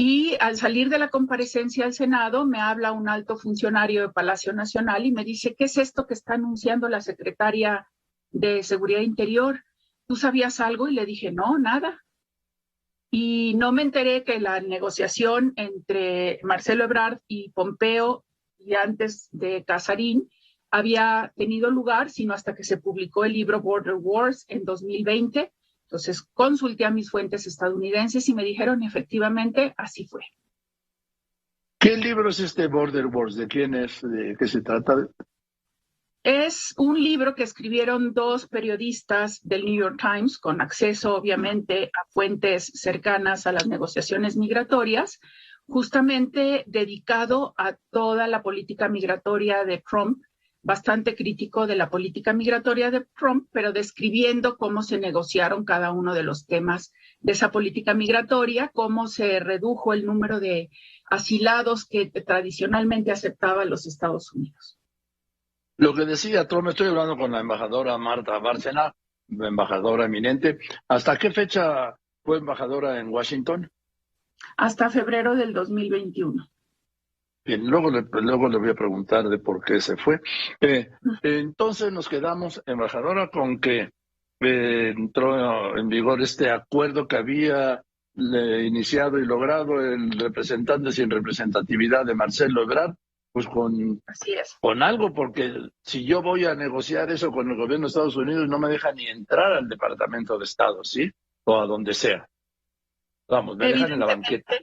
Y al salir de la comparecencia al Senado, me habla un alto funcionario de Palacio Nacional y me dice, ¿qué es esto que está anunciando la secretaria de Seguridad Interior? ¿Tú sabías algo? Y le dije, no, nada. Y no me enteré que la negociación entre Marcelo Ebrard y Pompeo, y antes de Casarín, había tenido lugar, sino hasta que se publicó el libro Border Wars en 2020. Entonces consulté a mis fuentes estadounidenses y me dijeron efectivamente así fue. ¿Qué libro es este Border Wars? ¿De quién es? ¿De qué se trata? Es un libro que escribieron dos periodistas del New York Times, con acceso obviamente a fuentes cercanas a las negociaciones migratorias, justamente dedicado a toda la política migratoria de Trump, bastante crítico de la política migratoria de Trump, pero describiendo cómo se negociaron cada uno de los temas de esa política migratoria, cómo se redujo el número de asilados que tradicionalmente aceptaban los Estados Unidos. Lo que decía Trump, estoy hablando con la embajadora Marta Bárcena, embajadora eminente. ¿Hasta qué fecha fue embajadora en Washington? Hasta febrero del 2021. Bien, luego le voy a preguntar de por qué se fue. Entonces nos quedamos, embajadora, con que entró en vigor este acuerdo que había iniciado y logrado el representante sin representatividad de Marcelo Ebrard, pues Así es. Con algo, porque si yo voy a negociar eso con el gobierno de Estados Unidos, no me deja ni entrar al Departamento de Estado, ¿sí? O a donde sea. Vamos, me dejan en la banqueta.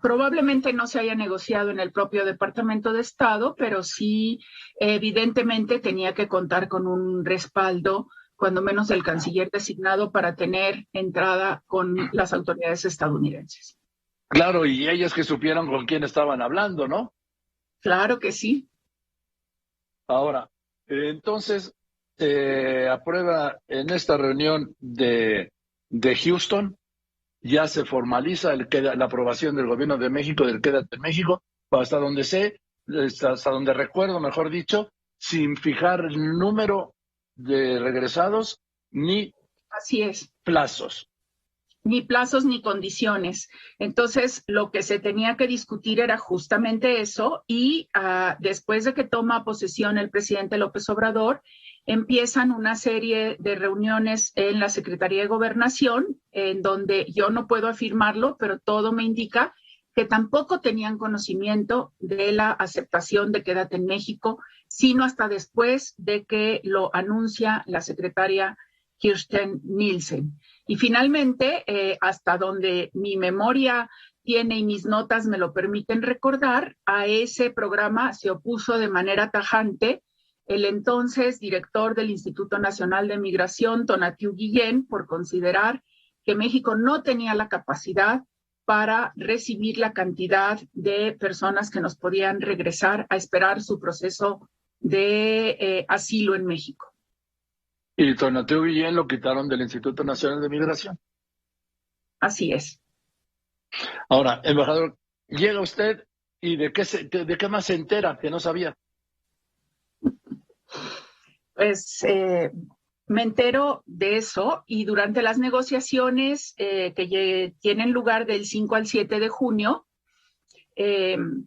Probablemente no se haya negociado en el propio Departamento de Estado, pero sí, evidentemente tenía que contar con un respaldo, cuando menos del canciller designado, para tener entrada con las autoridades estadounidenses. Claro, y ellas que supieran con quién estaban hablando, ¿no? Claro que sí. Ahora, entonces, aprueba en esta reunión de Houston, ya se formaliza la aprobación del gobierno de México, del Quédate en México, hasta donde hasta donde recuerdo, mejor dicho, sin fijar el número de regresados ni Así es. plazos. Ni plazos ni condiciones. Entonces, lo que se tenía que discutir era justamente eso y después de que toma posesión el presidente López Obrador, empiezan una serie de reuniones en la Secretaría de Gobernación, en donde yo no puedo afirmarlo, pero todo me indica que tampoco tenían conocimiento de la aceptación de Quédate en México, sino hasta después de que lo anuncia la secretaria Kirstjen Nielsen. Y finalmente, hasta donde mi memoria tiene y mis notas me lo permiten recordar, a ese programa se opuso de manera tajante el entonces director del Instituto Nacional de Migración, Tonatiuh Guillén, por considerar que México no tenía la capacidad para recibir la cantidad de personas que nos podían regresar a esperar su proceso de asilo en México. Y Tonatiuh Guillén lo quitaron del Instituto Nacional de Migración. Así es. Ahora, embajador, llega usted y ¿de qué más se entera que no sabía? Pues me entero de eso y durante las negociaciones que tienen lugar del 5 al 7 de junio, el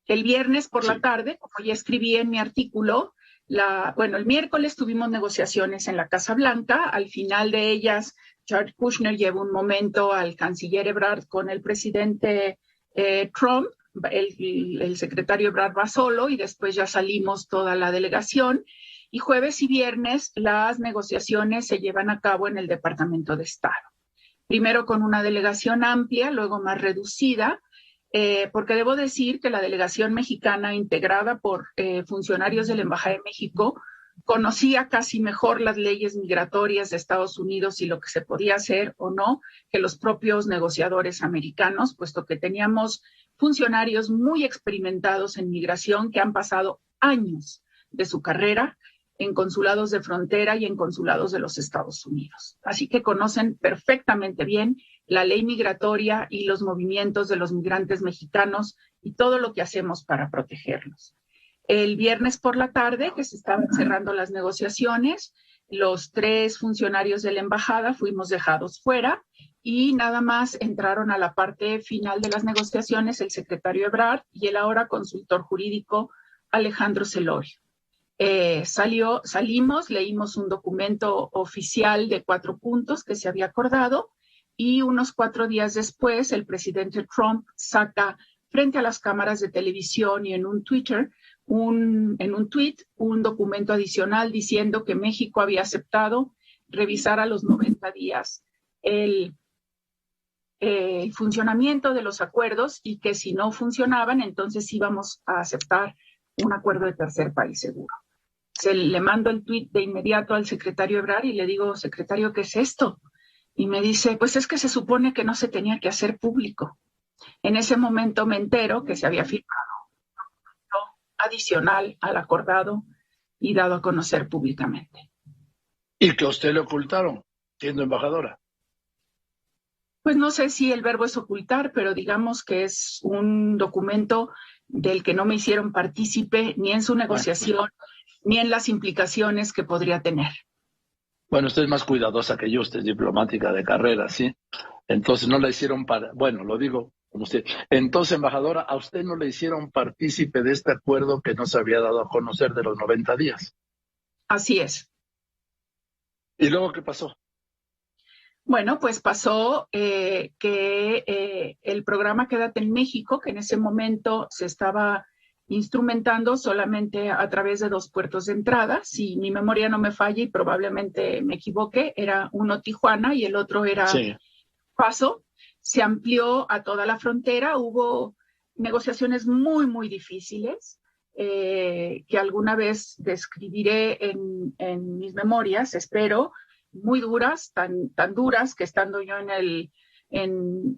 viernes por la tarde, como ya escribí en mi artículo, el miércoles tuvimos negociaciones en la Casa Blanca. Al final de ellas, Jared Kushner llevó un momento al canciller Ebrard con el presidente Trump. El secretario Ebrard va solo y después ya salimos toda la delegación. Y jueves y viernes las negociaciones se llevan a cabo en el Departamento de Estado. Primero con una delegación amplia, luego más reducida, porque debo decir que la delegación mexicana integrada por funcionarios de la Embajada de México conocía casi mejor las leyes migratorias de Estados Unidos y lo que se podía hacer o no que los propios negociadores americanos, puesto que teníamos funcionarios muy experimentados en migración que han pasado años de su carrera en consulados de frontera y en consulados de los Estados Unidos. Así que conocen perfectamente bien la ley migratoria y los movimientos de los migrantes mexicanos y todo lo que hacemos para protegerlos. El viernes por la tarde, que se estaban cerrando las negociaciones, los 3 funcionarios de la embajada fuimos dejados fuera y nada más entraron a la parte final de las negociaciones el secretario Ebrard y el ahora consultor jurídico Alejandro Celorio. Salimos, leímos un documento oficial de 4 puntos que se había acordado y unos 4 días después el presidente Trump saca frente a las cámaras de televisión y en un Twitter, en un tweet, un documento adicional diciendo que México había aceptado revisar a los 90 días el funcionamiento de los acuerdos y que si no funcionaban, entonces íbamos a aceptar un acuerdo de tercer país seguro. Le mando el tweet de inmediato al secretario Ebrard y le digo, secretario, ¿qué es esto? Y me dice, pues es que se supone que no se tenía que hacer público. En ese momento me entero que se había firmado un documento adicional al acordado y dado a conocer públicamente. ¿Y que a usted le ocultaron, siendo embajadora? Pues no sé si el verbo es ocultar, pero digamos que es un documento del que no me hicieron partícipe ni en su negociación, ni en las implicaciones que podría tener. Bueno, usted es más cuidadosa que yo, usted es diplomática de carrera, ¿sí? Entonces no la hicieron bueno, lo digo como usted. Entonces, embajadora, a usted no le hicieron partícipe de este acuerdo que no se había dado a conocer de los 90 días. Así es. ¿Y luego qué pasó? Bueno, pues pasó que el programa Quédate en México, que en ese momento se estaba instrumentando solamente a través de 2 puertos de entrada, si mi memoria no me falla y probablemente me equivoque, era uno Tijuana y el otro era Paso, se amplió a toda la frontera, hubo negociaciones muy, muy difíciles, que alguna vez describiré en mis memorias, espero, muy duras, tan duras que estando yo en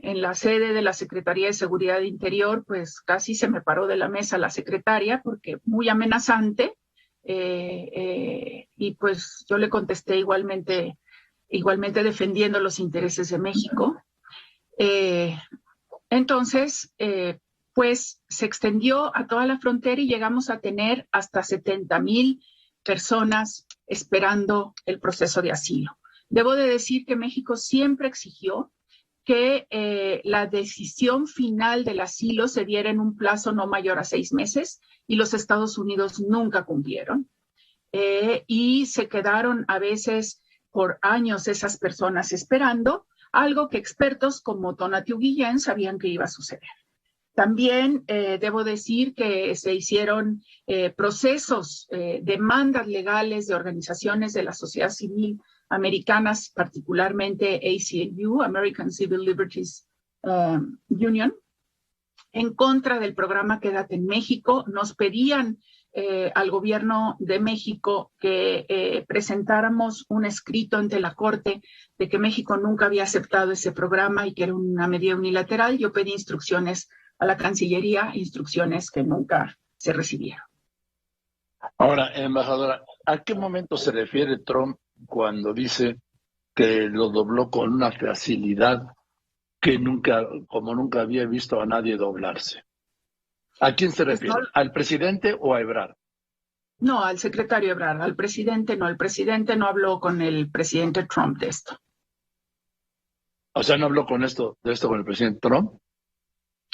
la sede de la Secretaría de Seguridad Interior, pues casi se me paró de la mesa la secretaria porque muy amenazante y pues yo le contesté igualmente defendiendo los intereses de México. Entonces, pues se extendió a toda la frontera y llegamos a tener hasta 70,000 personas esperando el proceso de asilo. Debo de decir que México siempre exigió que la decisión final del asilo se diera en un plazo no mayor a 6 meses y los Estados Unidos nunca cumplieron. Y se quedaron a veces por años esas personas esperando, algo que expertos como Tonatiuh Guillén sabían que iba a suceder. También debo decir que se hicieron procesos, demandas legales de organizaciones de la sociedad civil americanas, particularmente ACLU, American Civil Liberties Union, en contra del programa Quédate en México. Nos pedían al gobierno de México que presentáramos un escrito ante la Corte de que México nunca había aceptado ese programa y que era una medida unilateral. Yo pedí instrucciones a la Cancillería, instrucciones que nunca se recibieron. Ahora, embajadora, ¿a qué momento se refiere Trump cuando dice que lo dobló con una facilidad que nunca había visto a nadie doblarse? ¿A quién se refiere? ¿Al presidente o a Ebrard? No, al secretario Ebrard. Al presidente no. El presidente no habló con el presidente Trump de esto. O sea, ¿no habló de esto con el presidente Trump?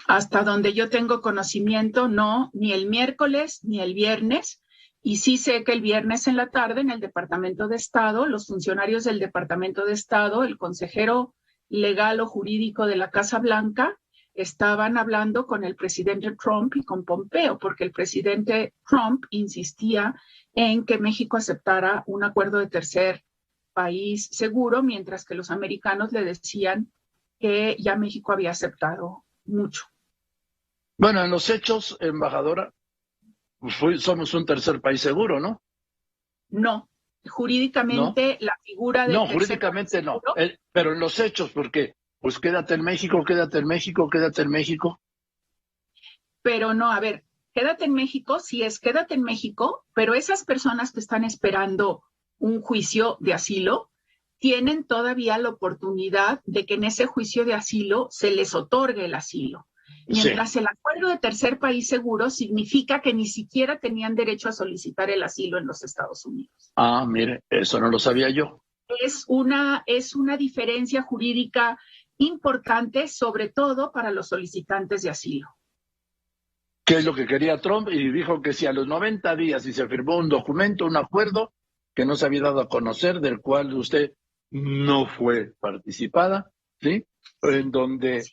Hasta donde yo tengo conocimiento, no, ni el miércoles ni el viernes. Y sí sé que el viernes en la tarde en el Departamento de Estado, los funcionarios del Departamento de Estado, el consejero legal o jurídico de la Casa Blanca, estaban hablando con el presidente Trump y con Pompeo, porque el presidente Trump insistía en que México aceptara un acuerdo de tercer país seguro, mientras que los americanos le decían que ya México había aceptado mucho. Bueno, en los hechos, embajadora, somos un tercer país seguro, ¿no? No, jurídicamente ¿no? La figura de... No, jurídicamente no, pero en los hechos, porque pues quédate en México, quédate en México, quédate en México. Pero no, a ver, quédate en México, sí es quédate en México, pero esas personas que están esperando un juicio de asilo tienen todavía la oportunidad de que en ese juicio de asilo se les otorgue el asilo. Mientras el acuerdo de tercer país seguro significa que ni siquiera tenían derecho a solicitar el asilo en los Estados Unidos. Ah, mire, eso no lo sabía yo. Es una diferencia jurídica importante, sobre todo para los solicitantes de asilo. ¿Qué es lo que quería Trump? Y dijo que si a los 90 días y se firmó un documento, un acuerdo que no se había dado a conocer, del cual usted no fue participada, ¿sí? En donde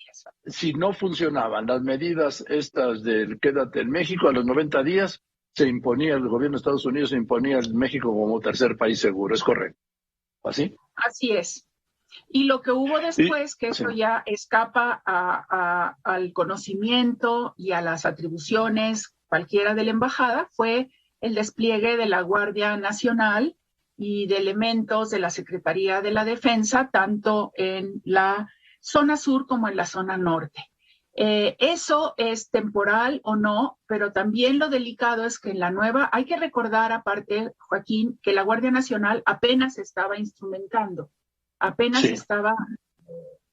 si no funcionaban las medidas estas del quédate en México, a los 90 días se imponía, el gobierno de Estados Unidos se imponía a México como tercer país seguro, ¿es correcto? ¿Así? Así es. Y lo que hubo después, que eso ya escapa al conocimiento y a las atribuciones cualquiera de la embajada, fue el despliegue de la Guardia Nacional y de elementos de la Secretaría de la Defensa, tanto en la zona sur como en la zona norte. Eso es temporal o no, pero también lo delicado es que en la nueva, hay que recordar aparte, Joaquín, que la Guardia Nacional apenas se estaba instrumentando, apenas estaba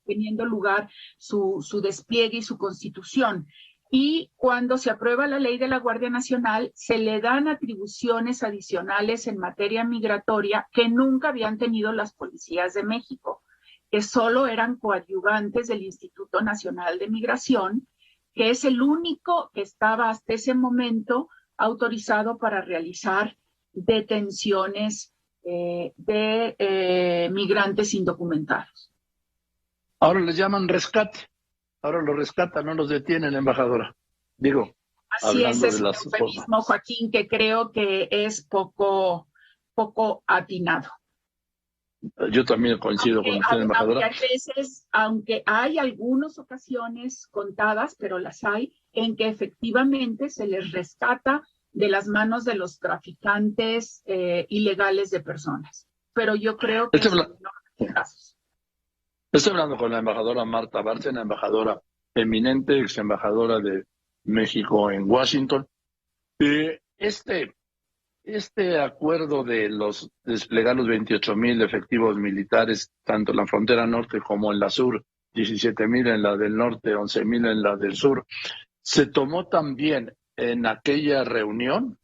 teniendo lugar su despliegue y su constitución. Y cuando se aprueba la ley de la Guardia Nacional, se le dan atribuciones adicionales en materia migratoria que nunca habían tenido las policías de México, que solo eran coadyuvantes del Instituto Nacional de Migración, que es el único que estaba hasta ese momento autorizado para realizar detenciones de migrantes indocumentados. Ahora les llaman rescate. Ahora los rescatan, no los detienen, embajadora. Digo, así es un eufemismo, Joaquín, que creo que es poco atinado. Yo también coincido con usted, embajadora. Aunque hay algunas ocasiones contadas, pero las hay, en que efectivamente se les rescata de las manos de los traficantes ilegales de personas. Pero yo creo que no hay casos. Estoy hablando con la embajadora Marta Bárcena, embajadora eminente, ex embajadora de México en Washington. Este acuerdo de desplegar los 28,000 efectivos militares, tanto en la frontera norte como en la sur, 17,000 en la del norte, 11,000 en la del sur, ¿se tomó también en aquella reunión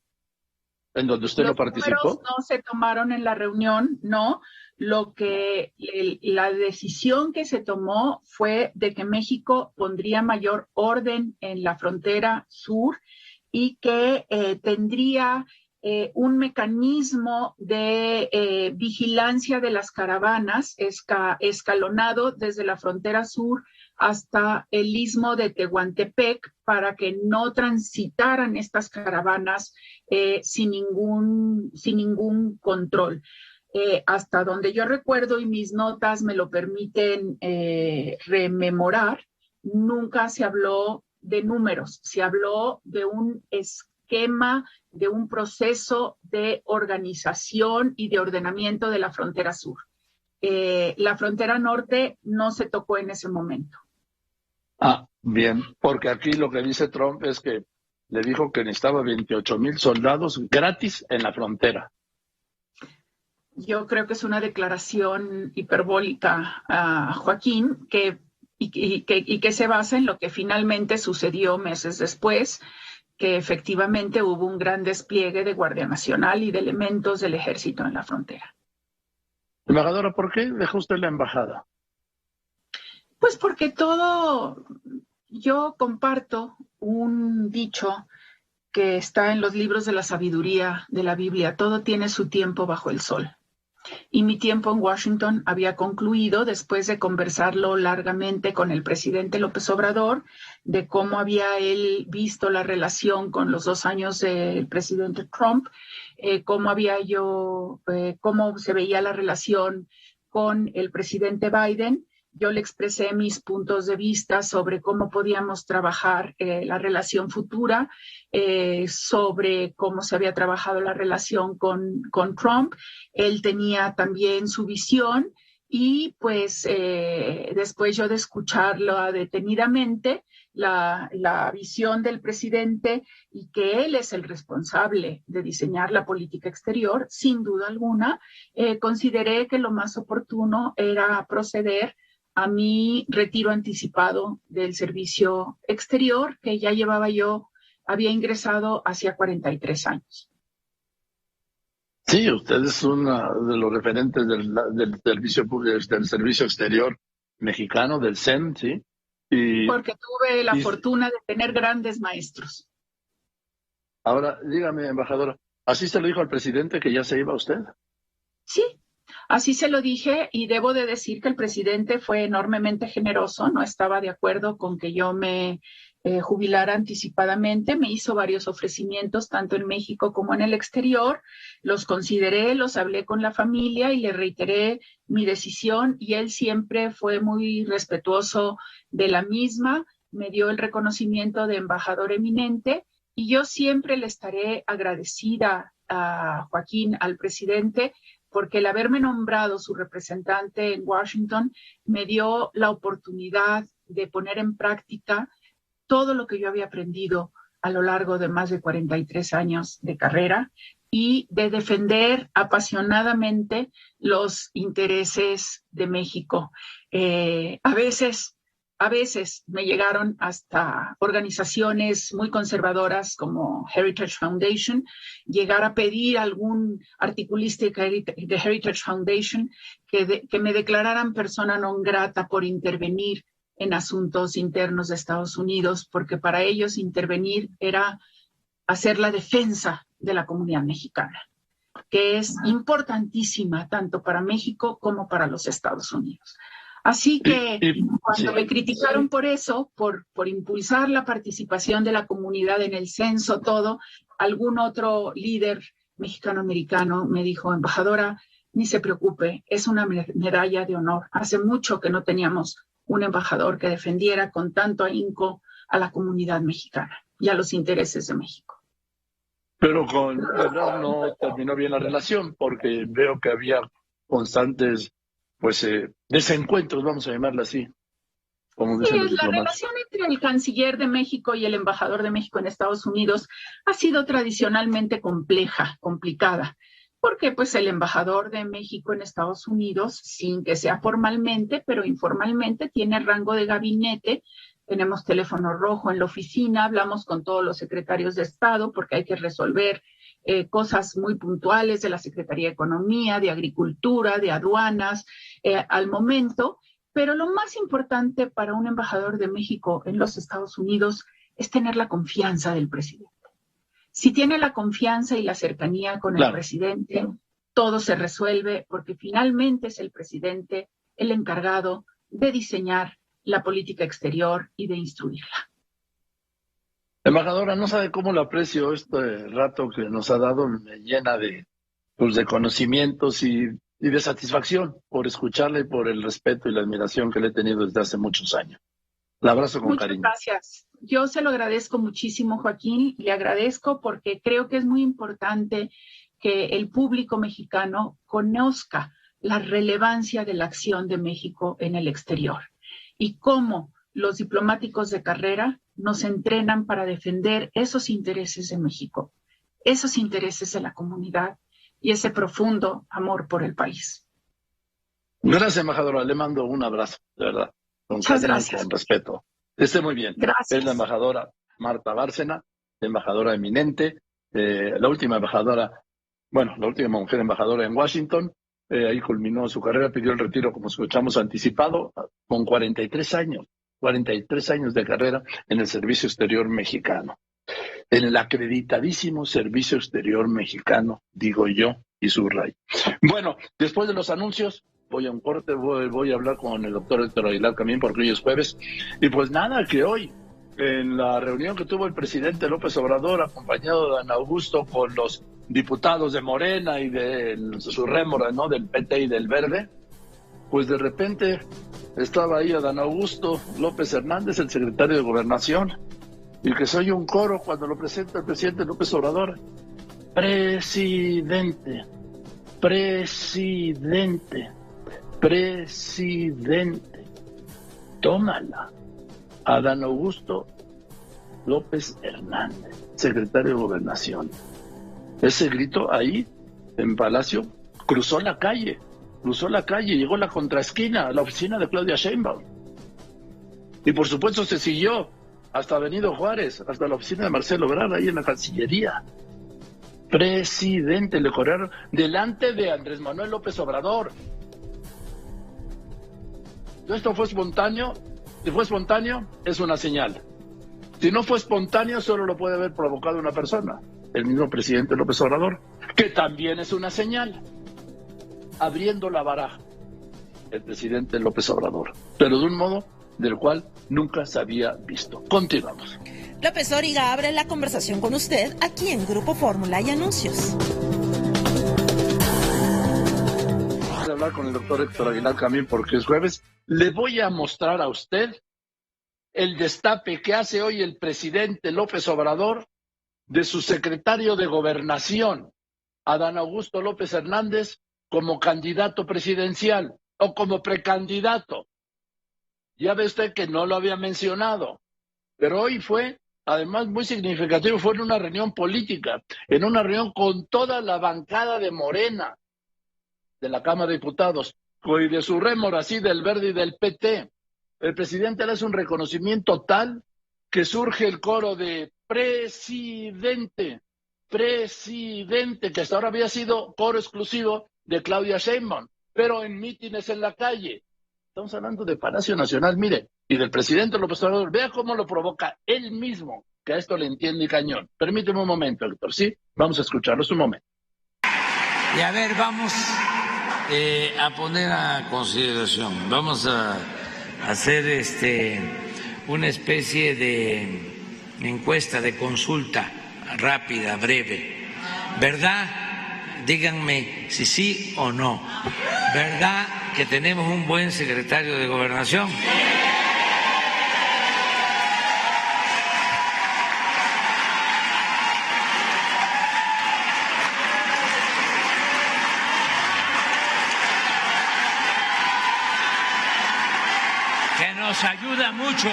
en donde usted no participó? Los números no se tomaron en la reunión, no. La decisión que se tomó fue de que México pondría mayor orden en la frontera sur y que tendría un mecanismo de vigilancia de las caravanas escalonado desde la frontera sur hasta el istmo de Tehuantepec para que no transitaran estas caravanas sin ningún control. Hasta donde yo recuerdo y mis notas me lo permiten rememorar, nunca se habló de números, se habló de un esquema, de un proceso de organización y de ordenamiento de la frontera sur. La frontera norte no se tocó en ese momento. Ah, bien, porque aquí lo que dice Trump es que le dijo que necesitaba 28,000 soldados gratis en la frontera. Yo creo que es una declaración hiperbólica, Joaquín, y que se basa en lo que finalmente sucedió meses después, que efectivamente hubo un gran despliegue de Guardia Nacional y de elementos del ejército en la frontera. Embajadora, ¿por qué dejó usted la embajada? Pues porque yo comparto un dicho que está en los libros de la sabiduría de la Biblia, todo tiene su tiempo bajo el sol. Y mi tiempo en Washington había concluido después de conversarlo largamente con el presidente López Obrador, de cómo había él visto la relación con los 2 años del presidente Trump, cómo se veía la relación con el presidente Biden. Yo le expresé mis puntos de vista sobre cómo podíamos trabajar la relación futura, sobre cómo se había trabajado la relación con Trump. Él tenía también su visión y pues después yo de escucharlo detenidamente, la visión del presidente y que él es el responsable de diseñar la política exterior, sin duda alguna, consideré que lo más oportuno era proceder a mi retiro anticipado del servicio exterior, que ya había ingresado hacia 43 años. Sí, usted es una de los referentes del servicio exterior mexicano, del CEN, ¿sí? Porque tuve la fortuna de tener grandes maestros. Ahora, dígame, embajadora, ¿así se lo dijo al presidente que ya se iba usted? Sí, así se lo dije, y debo de decir que el presidente fue enormemente generoso, no estaba de acuerdo con que yo me jubilara anticipadamente, me hizo varios ofrecimientos tanto en México como en el exterior, los consideré, los hablé con la familia y le reiteré mi decisión, y él siempre fue muy respetuoso de la misma, me dio el reconocimiento de embajador eminente, y yo siempre le estaré agradecida a Joaquín, al presidente, porque el haberme nombrado su representante en Washington me dio la oportunidad de poner en práctica todo lo que yo había aprendido a lo largo de más de 43 años de carrera y de defender apasionadamente los intereses de México. A veces me llegaron hasta organizaciones muy conservadoras como Heritage Foundation, llegar a pedir a algún articulista de Heritage Foundation que me declararan persona non grata por intervenir en asuntos internos de Estados Unidos, porque para ellos intervenir era hacer la defensa de la comunidad mexicana, que es importantísima tanto para México como para los Estados Unidos. Así que cuando me criticaron por eso, por impulsar la participación de la comunidad en el censo, algún otro líder mexicano-americano me dijo, embajadora, ni se preocupe, es una medalla de honor. Hace mucho que no teníamos un embajador que defendiera con tanto ahínco a la comunidad mexicana y a los intereses de México. Pero con Ebrard no terminó bien la relación, porque veo que había constantes desencuentros, vamos a llamarla así. Como dicen los diplomáticos. La relación entre el canciller de México y el embajador de México en Estados Unidos ha sido tradicionalmente complicada, porque pues el embajador de México en Estados Unidos, sin que sea formalmente, pero informalmente, tiene rango de gabinete. Tenemos teléfono rojo en la oficina, hablamos con todos los secretarios de Estado porque hay que resolver cosas muy puntuales de la Secretaría de Economía, de Agricultura, de Aduanas, al momento. Pero lo más importante para un embajador de México en los Estados Unidos es tener la confianza del presidente. Si tiene la confianza y la cercanía con el presidente, todo se resuelve porque finalmente es el presidente el encargado de diseñar la política exterior y de instruirla. Embajadora, no sabe cómo lo aprecio este rato que nos ha dado, me llena de conocimientos y de satisfacción por escucharle y por el respeto y la admiración que le he tenido desde hace muchos años. La abrazo con cariño. Muchas gracias. Yo se lo agradezco muchísimo, Joaquín. Le agradezco porque creo que es muy importante que el público mexicano conozca la relevancia de la acción de México en el exterior y cómo los diplomáticos de carrera nos entrenan para defender esos intereses de México, esos intereses de la comunidad y ese profundo amor por el país. Gracias, embajadora. Le mando un abrazo, de verdad. Muchas gracias. Con respeto. Esté muy bien. Gracias. Es la embajadora Marta Bárcena, embajadora eminente, la última mujer embajadora en Washington. Ahí culminó su carrera, pidió el retiro, como escuchamos, anticipado, con 43 años de carrera en el Servicio Exterior Mexicano. En el acreditadísimo Servicio Exterior Mexicano, digo yo, y subrayo. Bueno, después de los anuncios, voy a un corte, voy a hablar con el doctor Héctor Aguilar también, porque hoy es jueves. Y pues nada, que hoy, en la reunión que tuvo el presidente López Obrador, acompañado de Adán Augusto, con los diputados de Morena y de su rémora, ¿no?, del PT y del Verde, pues de repente estaba ahí Adán Augusto López Hernández, el secretario de Gobernación, y que se oye un coro cuando lo presenta el presidente López Obrador. Presidente, presidente, presidente. Tómala. Adán Augusto López Hernández, secretario de Gobernación. Ese grito ahí, en Palacio, cruzó la calle cruzó la calle, llegó a la contraesquina, a la oficina de Claudia Sheinbaum. Y por supuesto se siguió hasta Benito Juárez, hasta la oficina de Marcelo Ebrard, ahí en la Cancillería. Presidente, le corrieron delante de Andrés Manuel López Obrador. ¿Esto fue espontáneo? Si fue espontáneo, es una señal. Si no fue espontáneo, solo lo puede haber provocado una persona, el mismo presidente López Obrador, que también es una señal. Abriendo la baraja, el presidente López Obrador, pero de un modo del cual nunca se había visto. Continuamos. López Dóriga abre la conversación con usted aquí en Grupo Fórmula y Anuncios. Vamos a hablar con el doctor Héctor Aguilar Camín porque es jueves. Le voy a mostrar a usted el destape que hace hoy el presidente López Obrador de su secretario de Gobernación, Adán Augusto López Hernández, como candidato presidencial o como precandidato. Ya ve usted que no lo había mencionado, pero hoy fue, además muy significativo, fue en una reunión política, en una reunión con toda la bancada de Morena, de la Cámara de Diputados, y de su rémora, así del Verde y del PT. El presidente le hace un reconocimiento tal que surge el coro de presidente, que hasta ahora había sido coro exclusivo de Claudia Sheinbaum, pero en mítines en la calle. Estamos hablando de Palacio Nacional, mire, y del presidente López Obrador. Vea cómo lo provoca él mismo, que a esto le entiende cañón. Permíteme un momento, Héctor, ¿sí? Vamos a escucharlos un momento. Y a ver, vamos a poner a consideración, vamos a hacer una especie de encuesta, de consulta rápida, breve. ¿Verdad? Díganme si sí o no. ¿Verdad que tenemos un buen secretario de Gobernación? Que nos ayuda mucho,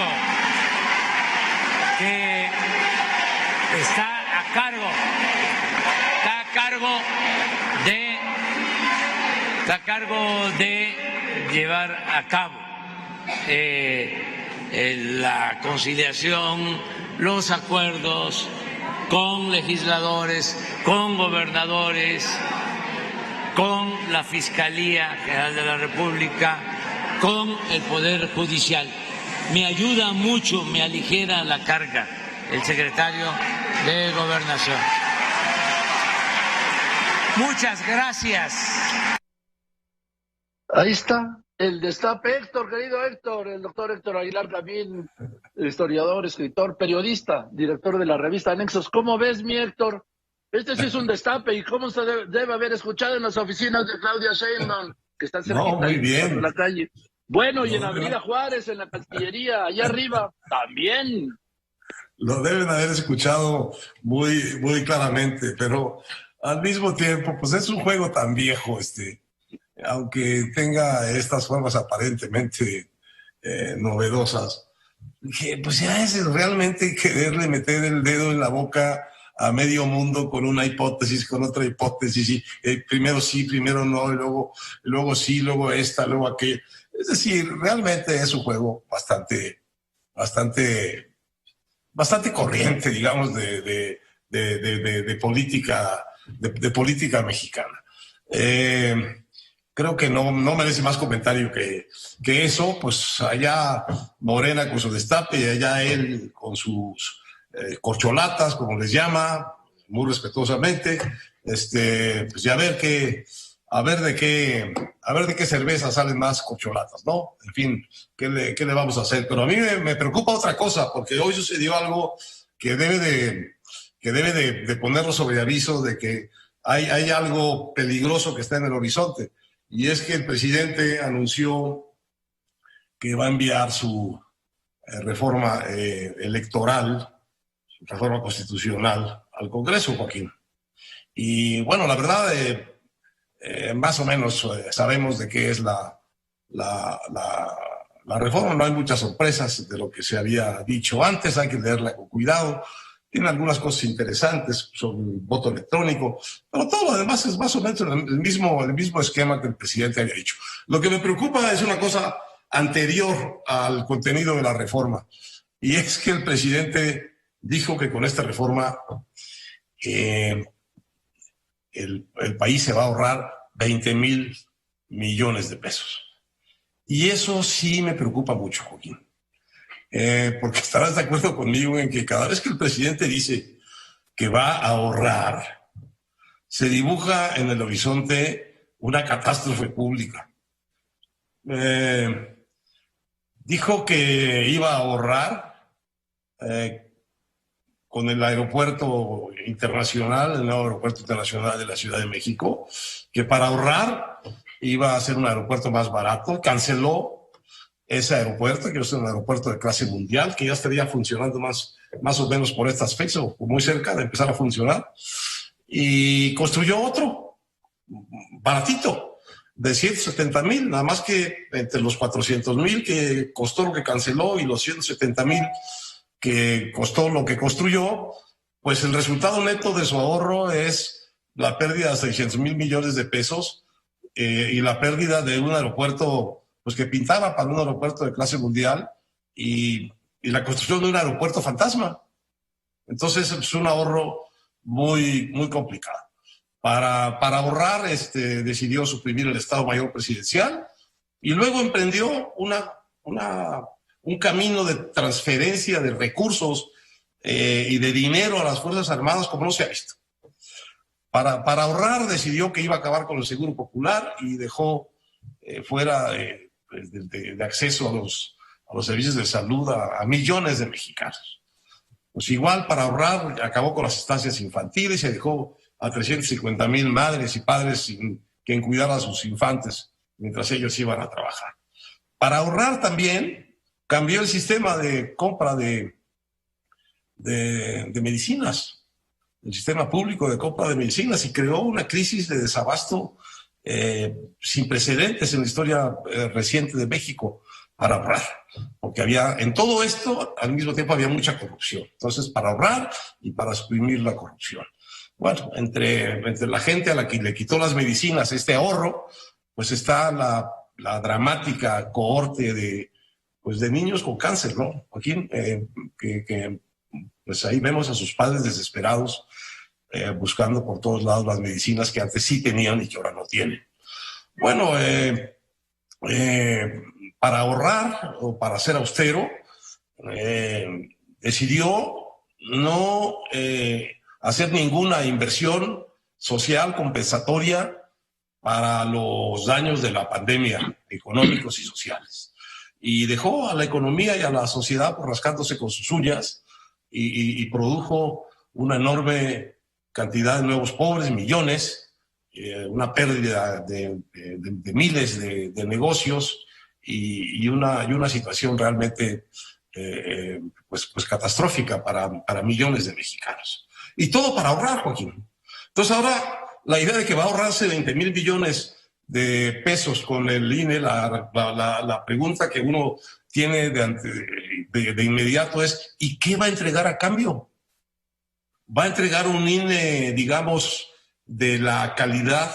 que está a cargo de llevar a cabo la conciliación, los acuerdos con legisladores, con gobernadores, con la Fiscalía General de la República, con el Poder Judicial. Me ayuda mucho, me aligera la carga el secretario de Gobernación. Muchas gracias. Ahí está el destape, Héctor, querido Héctor, el doctor Héctor Aguilar Camín, historiador, escritor, periodista, director de la revista Anexos. ¿Cómo ves, mi Héctor? Este sí es un destape, y cómo se debe haber escuchado en las oficinas de Claudia Sheinbaum, que están cerquita en la calle. Bueno, y en Avenida Juárez, en la Cancillería, allá arriba, también. Lo deben haber escuchado muy, muy claramente, pero al mismo tiempo, pues es un juego tan viejo, aunque tenga estas formas aparentemente novedosas, que pues ya es realmente quererle meter el dedo en la boca a medio mundo con una hipótesis, con otra hipótesis, y primero sí, primero no, y luego sí, luego esta, luego aquella. Es decir, realmente es un juego bastante corriente, digamos, de política mexicana. Creo que no merece más comentario que eso. Pues allá Morena con su destape y allá él con sus corcholatas, como les llama, muy respetuosamente. Pues ya a ver de qué cerveza salen más corcholatas, ¿no? En fin, ¿qué le vamos a hacer? Pero a mí me preocupa otra cosa, porque hoy sucedió algo que debe de ponerlo sobre aviso de que hay algo peligroso que está en el horizonte, y es que el presidente anunció que va a enviar su reforma electoral, su reforma constitucional al Congreso, Joaquín. Y bueno, la verdad, más o menos sabemos de qué es la reforma. No hay muchas sorpresas de lo que se había dicho antes, hay que leerla con cuidado. tiene algunas cosas interesantes sobre el voto electrónico, pero todo lo demás es más o menos el mismo esquema que el presidente había dicho. Lo que me preocupa es una cosa anterior al contenido de la reforma, y es que el presidente dijo que con esta reforma el país se va a ahorrar 20,000 millones de pesos. Y eso sí me preocupa mucho, Joaquín. Porque estarás de acuerdo conmigo en que cada vez que el presidente dice que va a ahorrar, se dibuja en el horizonte una catástrofe pública. Dijo que iba a ahorrar con el aeropuerto internacional, el nuevo aeropuerto internacional de la Ciudad de México, que para ahorrar iba a ser un aeropuerto más barato. Canceló ese aeropuerto, que es un aeropuerto de clase mundial, que ya estaría funcionando más o menos por estas fechas, o muy cerca de empezar a funcionar, y construyó otro, baratito, de 170,000, nada más que entre los 400,000 que costó lo que canceló y los 170,000 que costó lo que construyó, pues el resultado neto de su ahorro es la pérdida de 600,000 millones de pesos y la pérdida de un aeropuerto pues que pintaba para un aeropuerto de clase mundial y la construcción de un aeropuerto fantasma. Entonces es un ahorro muy, muy complicado. Para ahorrar, decidió suprimir el Estado Mayor Presidencial y luego emprendió un camino de transferencia de recursos y de dinero a las Fuerzas Armadas como no se ha visto. Para ahorrar decidió que iba a acabar con el Seguro Popular y dejó fuera de acceso a los servicios de salud a millones de mexicanos. Pues igual, para ahorrar, acabó con las estancias infantiles y dejó a 350,000 madres y padres sin quien cuidara a sus infantes mientras ellos iban a trabajar. Para ahorrar también cambió el sistema de compra de medicinas, el sistema público de compra de medicinas, y creó una crisis de desabasto sin precedentes en la historia reciente de México para ahorrar, porque en todo esto al mismo tiempo había mucha corrupción. Entonces, para ahorrar y para suprimir la corrupción. Bueno, entre la gente a la que le quitó las medicinas este ahorro, pues está la dramática cohorte de niños con cáncer, ¿no? Joaquín, pues ahí vemos a sus padres desesperados buscando por todos lados las medicinas que antes sí tenían y que ahora no tienen. Bueno, para ahorrar o para ser austero, decidió no hacer ninguna inversión social compensatoria para los daños de la pandemia económicos y sociales. Y dejó a la economía y a la sociedad rascándose con sus uñas y produjo una enorme cantidad de nuevos pobres, millones, una pérdida de miles de negocios y una situación realmente pues catastrófica para millones de mexicanos. Y todo para ahorrar, Joaquín. Entonces ahora la idea de que va a ahorrarse 20,000 millones de pesos con el INE, la pregunta que uno tiene de inmediato es, ¿y qué va a entregar a cambio? ¿Va a entregar un INE, digamos, de la calidad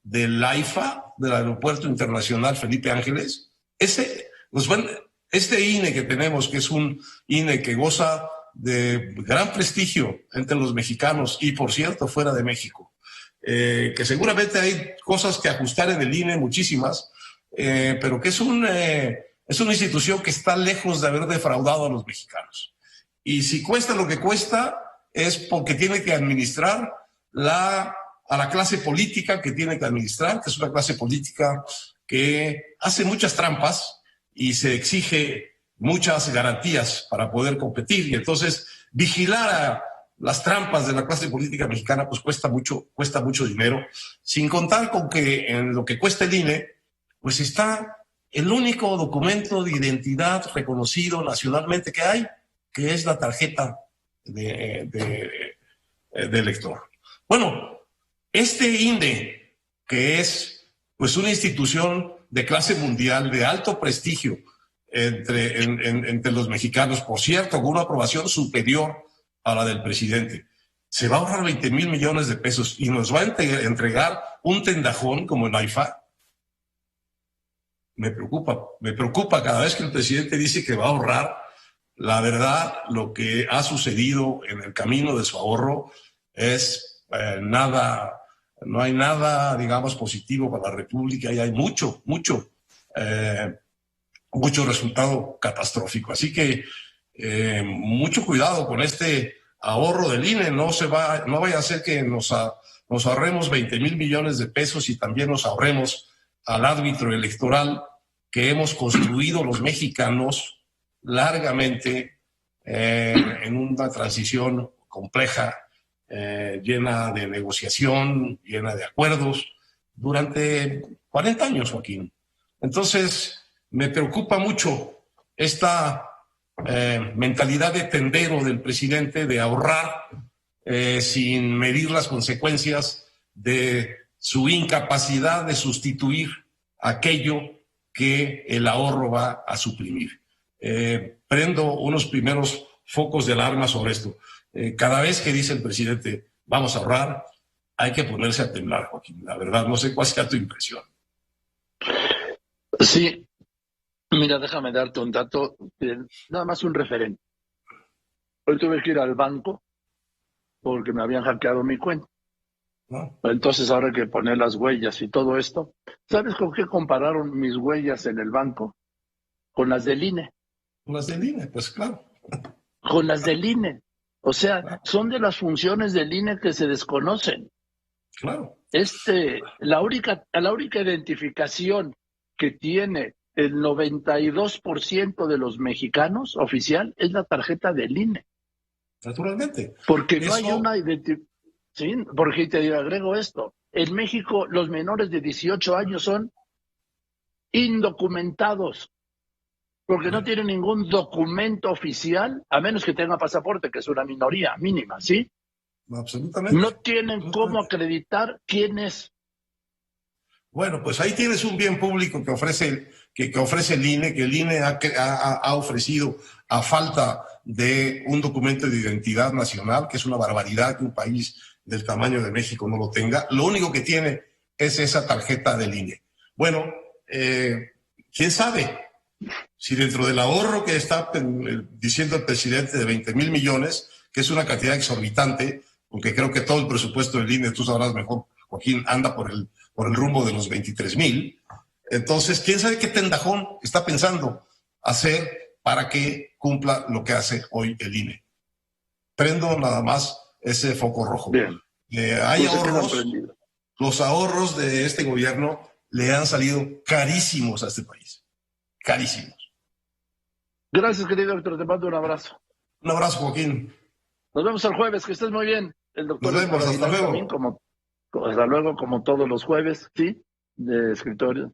del AIFA, del Aeropuerto Internacional Felipe Ángeles? Este INE que tenemos, que es un INE que goza de gran prestigio entre los mexicanos y, por cierto, fuera de México, que seguramente hay cosas que ajustar en el INE, muchísimas, pero que es una institución que está lejos de haber defraudado a los mexicanos. Y si cuesta lo que cuesta, es porque tiene que administrar a la clase política que tiene que administrar, que es una clase política que hace muchas trampas y se exige muchas garantías para poder competir. Y entonces vigilar a las trampas de la clase política mexicana pues cuesta mucho dinero, sin contar con que en lo que cuesta el INE pues está el único documento de identidad reconocido nacionalmente que hay, que es la tarjeta de elector. Bueno, este INE, que es pues una institución de clase mundial de alto prestigio entre los mexicanos, por cierto, con una aprobación superior a la del presidente. Se va a ahorrar 20,000 millones de pesos y nos va a entregar un tendajón como el AIFA. Me preocupa cada vez que el presidente dice que va a ahorrar. La verdad, lo que ha sucedido en el camino de su ahorro es no hay nada, digamos, positivo para la República y hay mucho resultado catastrófico. Así que mucho cuidado con este ahorro del INE. No vaya a ser que nos ahorremos 20,000 millones de pesos y también nos ahorremos al árbitro electoral que hemos construido los mexicanos largamente en una transición compleja, llena de negociación, llena de acuerdos, durante 40 años, Joaquín. Entonces, me preocupa mucho esta mentalidad de tendero del presidente de ahorrar sin medir las consecuencias de su incapacidad de sustituir aquello que el ahorro va a suprimir. Prendo unos primeros focos de alarma sobre esto. Cada vez que dice el presidente, vamos a ahorrar, hay que ponerse a temblar, Joaquín. La verdad, no sé cuál sea tu impresión. Sí, mira, déjame darte un dato, nada más un referente. Hoy tuve que ir al banco porque me habían hackeado mi cuenta. ¿No? Entonces ahora hay que poner las huellas y todo esto. ¿Sabes con qué compararon mis huellas en el banco? Con las del INE. Con las del INE, pues claro. Con las del INE. O sea, son de las funciones del INE que se desconocen. Claro. La única identificación que tiene el 92% de los mexicanos oficial es la tarjeta del INE. Naturalmente. Porque no hay una identificación. Sí, porque te agrego esto. En México los menores de 18 años son indocumentados porque no tienen ningún documento oficial, a menos que tenga pasaporte, que es una minoría mínima, ¿sí? Absolutamente. No tienen cómo acreditar quién es. Bueno, pues ahí tienes un bien público que ofrece el INE, que el INE ha ofrecido a falta de un documento de identidad nacional, que es una barbaridad que un país del tamaño de México no lo tenga. Lo único que tiene es esa tarjeta del INE. Bueno, ¿quién sabe si dentro del ahorro que está diciendo el presidente de 20,000 millones, que es una cantidad exorbitante, porque creo que todo el presupuesto del INE, tú sabrás mejor, Joaquín, anda por el rumbo de los 23,000. Entonces, ¿quién sabe qué tendajón está pensando hacer para que cumpla lo que hace hoy el INE? Prendo nada más ese foco rojo. Bien. Hay ahorros, los ahorros de este gobierno le han salido carísimos a este país. Carísimos. Gracias, querido doctor. Te mando un abrazo. Un abrazo, Joaquín. Nos vemos el jueves. Que estés muy bien. El doctor Nos vemos. Hasta luego. Hasta luego, como todos los jueves, ¿sí? De escritor,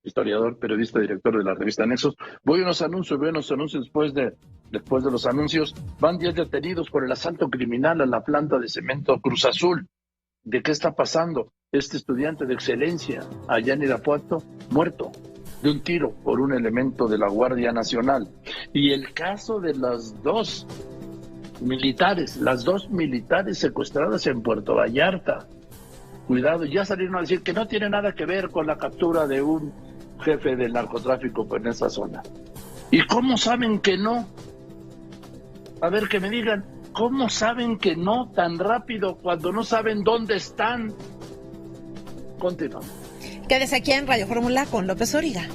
historiador, periodista, director de la revista Nexos. Voy a unos anuncios después de los anuncios. Van 10 detenidos por el asalto criminal a la planta de cemento Cruz Azul. ¿De qué está pasando? Este estudiante de excelencia allá en Irapuato, muerto de un tiro por un elemento de la Guardia Nacional. Y el caso de las dos militares secuestradas en Puerto Vallarta. Cuidado, ya salieron a decir que no tiene nada que ver con la captura de un jefe del narcotráfico en esa zona. ¿Y cómo saben que no? A ver, que me digan, ¿cómo saben que no tan rápido cuando no saben dónde están? Continuamos. Quédese aquí en Radio Fórmula con López Dóriga.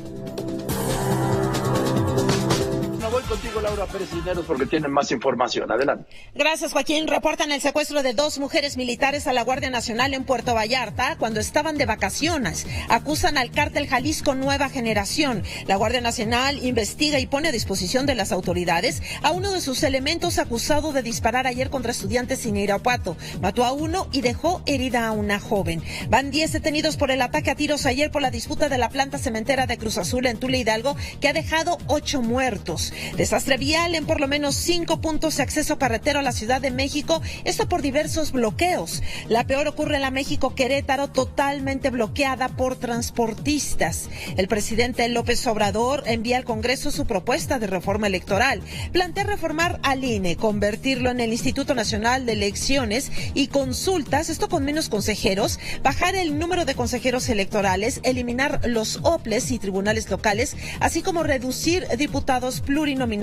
Voy contigo, Laura Pérez Cisneros, porque tienen más información. Adelante. Gracias, Joaquín. Reportan el secuestro de 2 mujeres militares a la Guardia Nacional en Puerto Vallarta cuando estaban de vacaciones. Acusan al cártel Jalisco Nueva Generación. La Guardia Nacional investiga y pone a disposición de las autoridades a uno de sus elementos acusado de disparar ayer contra estudiantes en Irapuato. Mató a uno y dejó herida a una joven. Van 10 detenidos por el ataque a tiros ayer por la disputa de la planta cementera de Cruz Azul en Tula Hidalgo, que ha dejado 8 muertos. De Desastre vial en por lo menos 5 puntos de acceso carretero a la Ciudad de México, esto por diversos bloqueos. La peor ocurre en la México-Querétaro, totalmente bloqueada por transportistas. El presidente López Obrador envía al Congreso su propuesta de reforma electoral. Plantea reformar al INE, convertirlo en el Instituto Nacional de Elecciones y Consultas, esto con menos consejeros, bajar el número de consejeros electorales, eliminar los OPLES y tribunales locales, así como reducir diputados plurinominales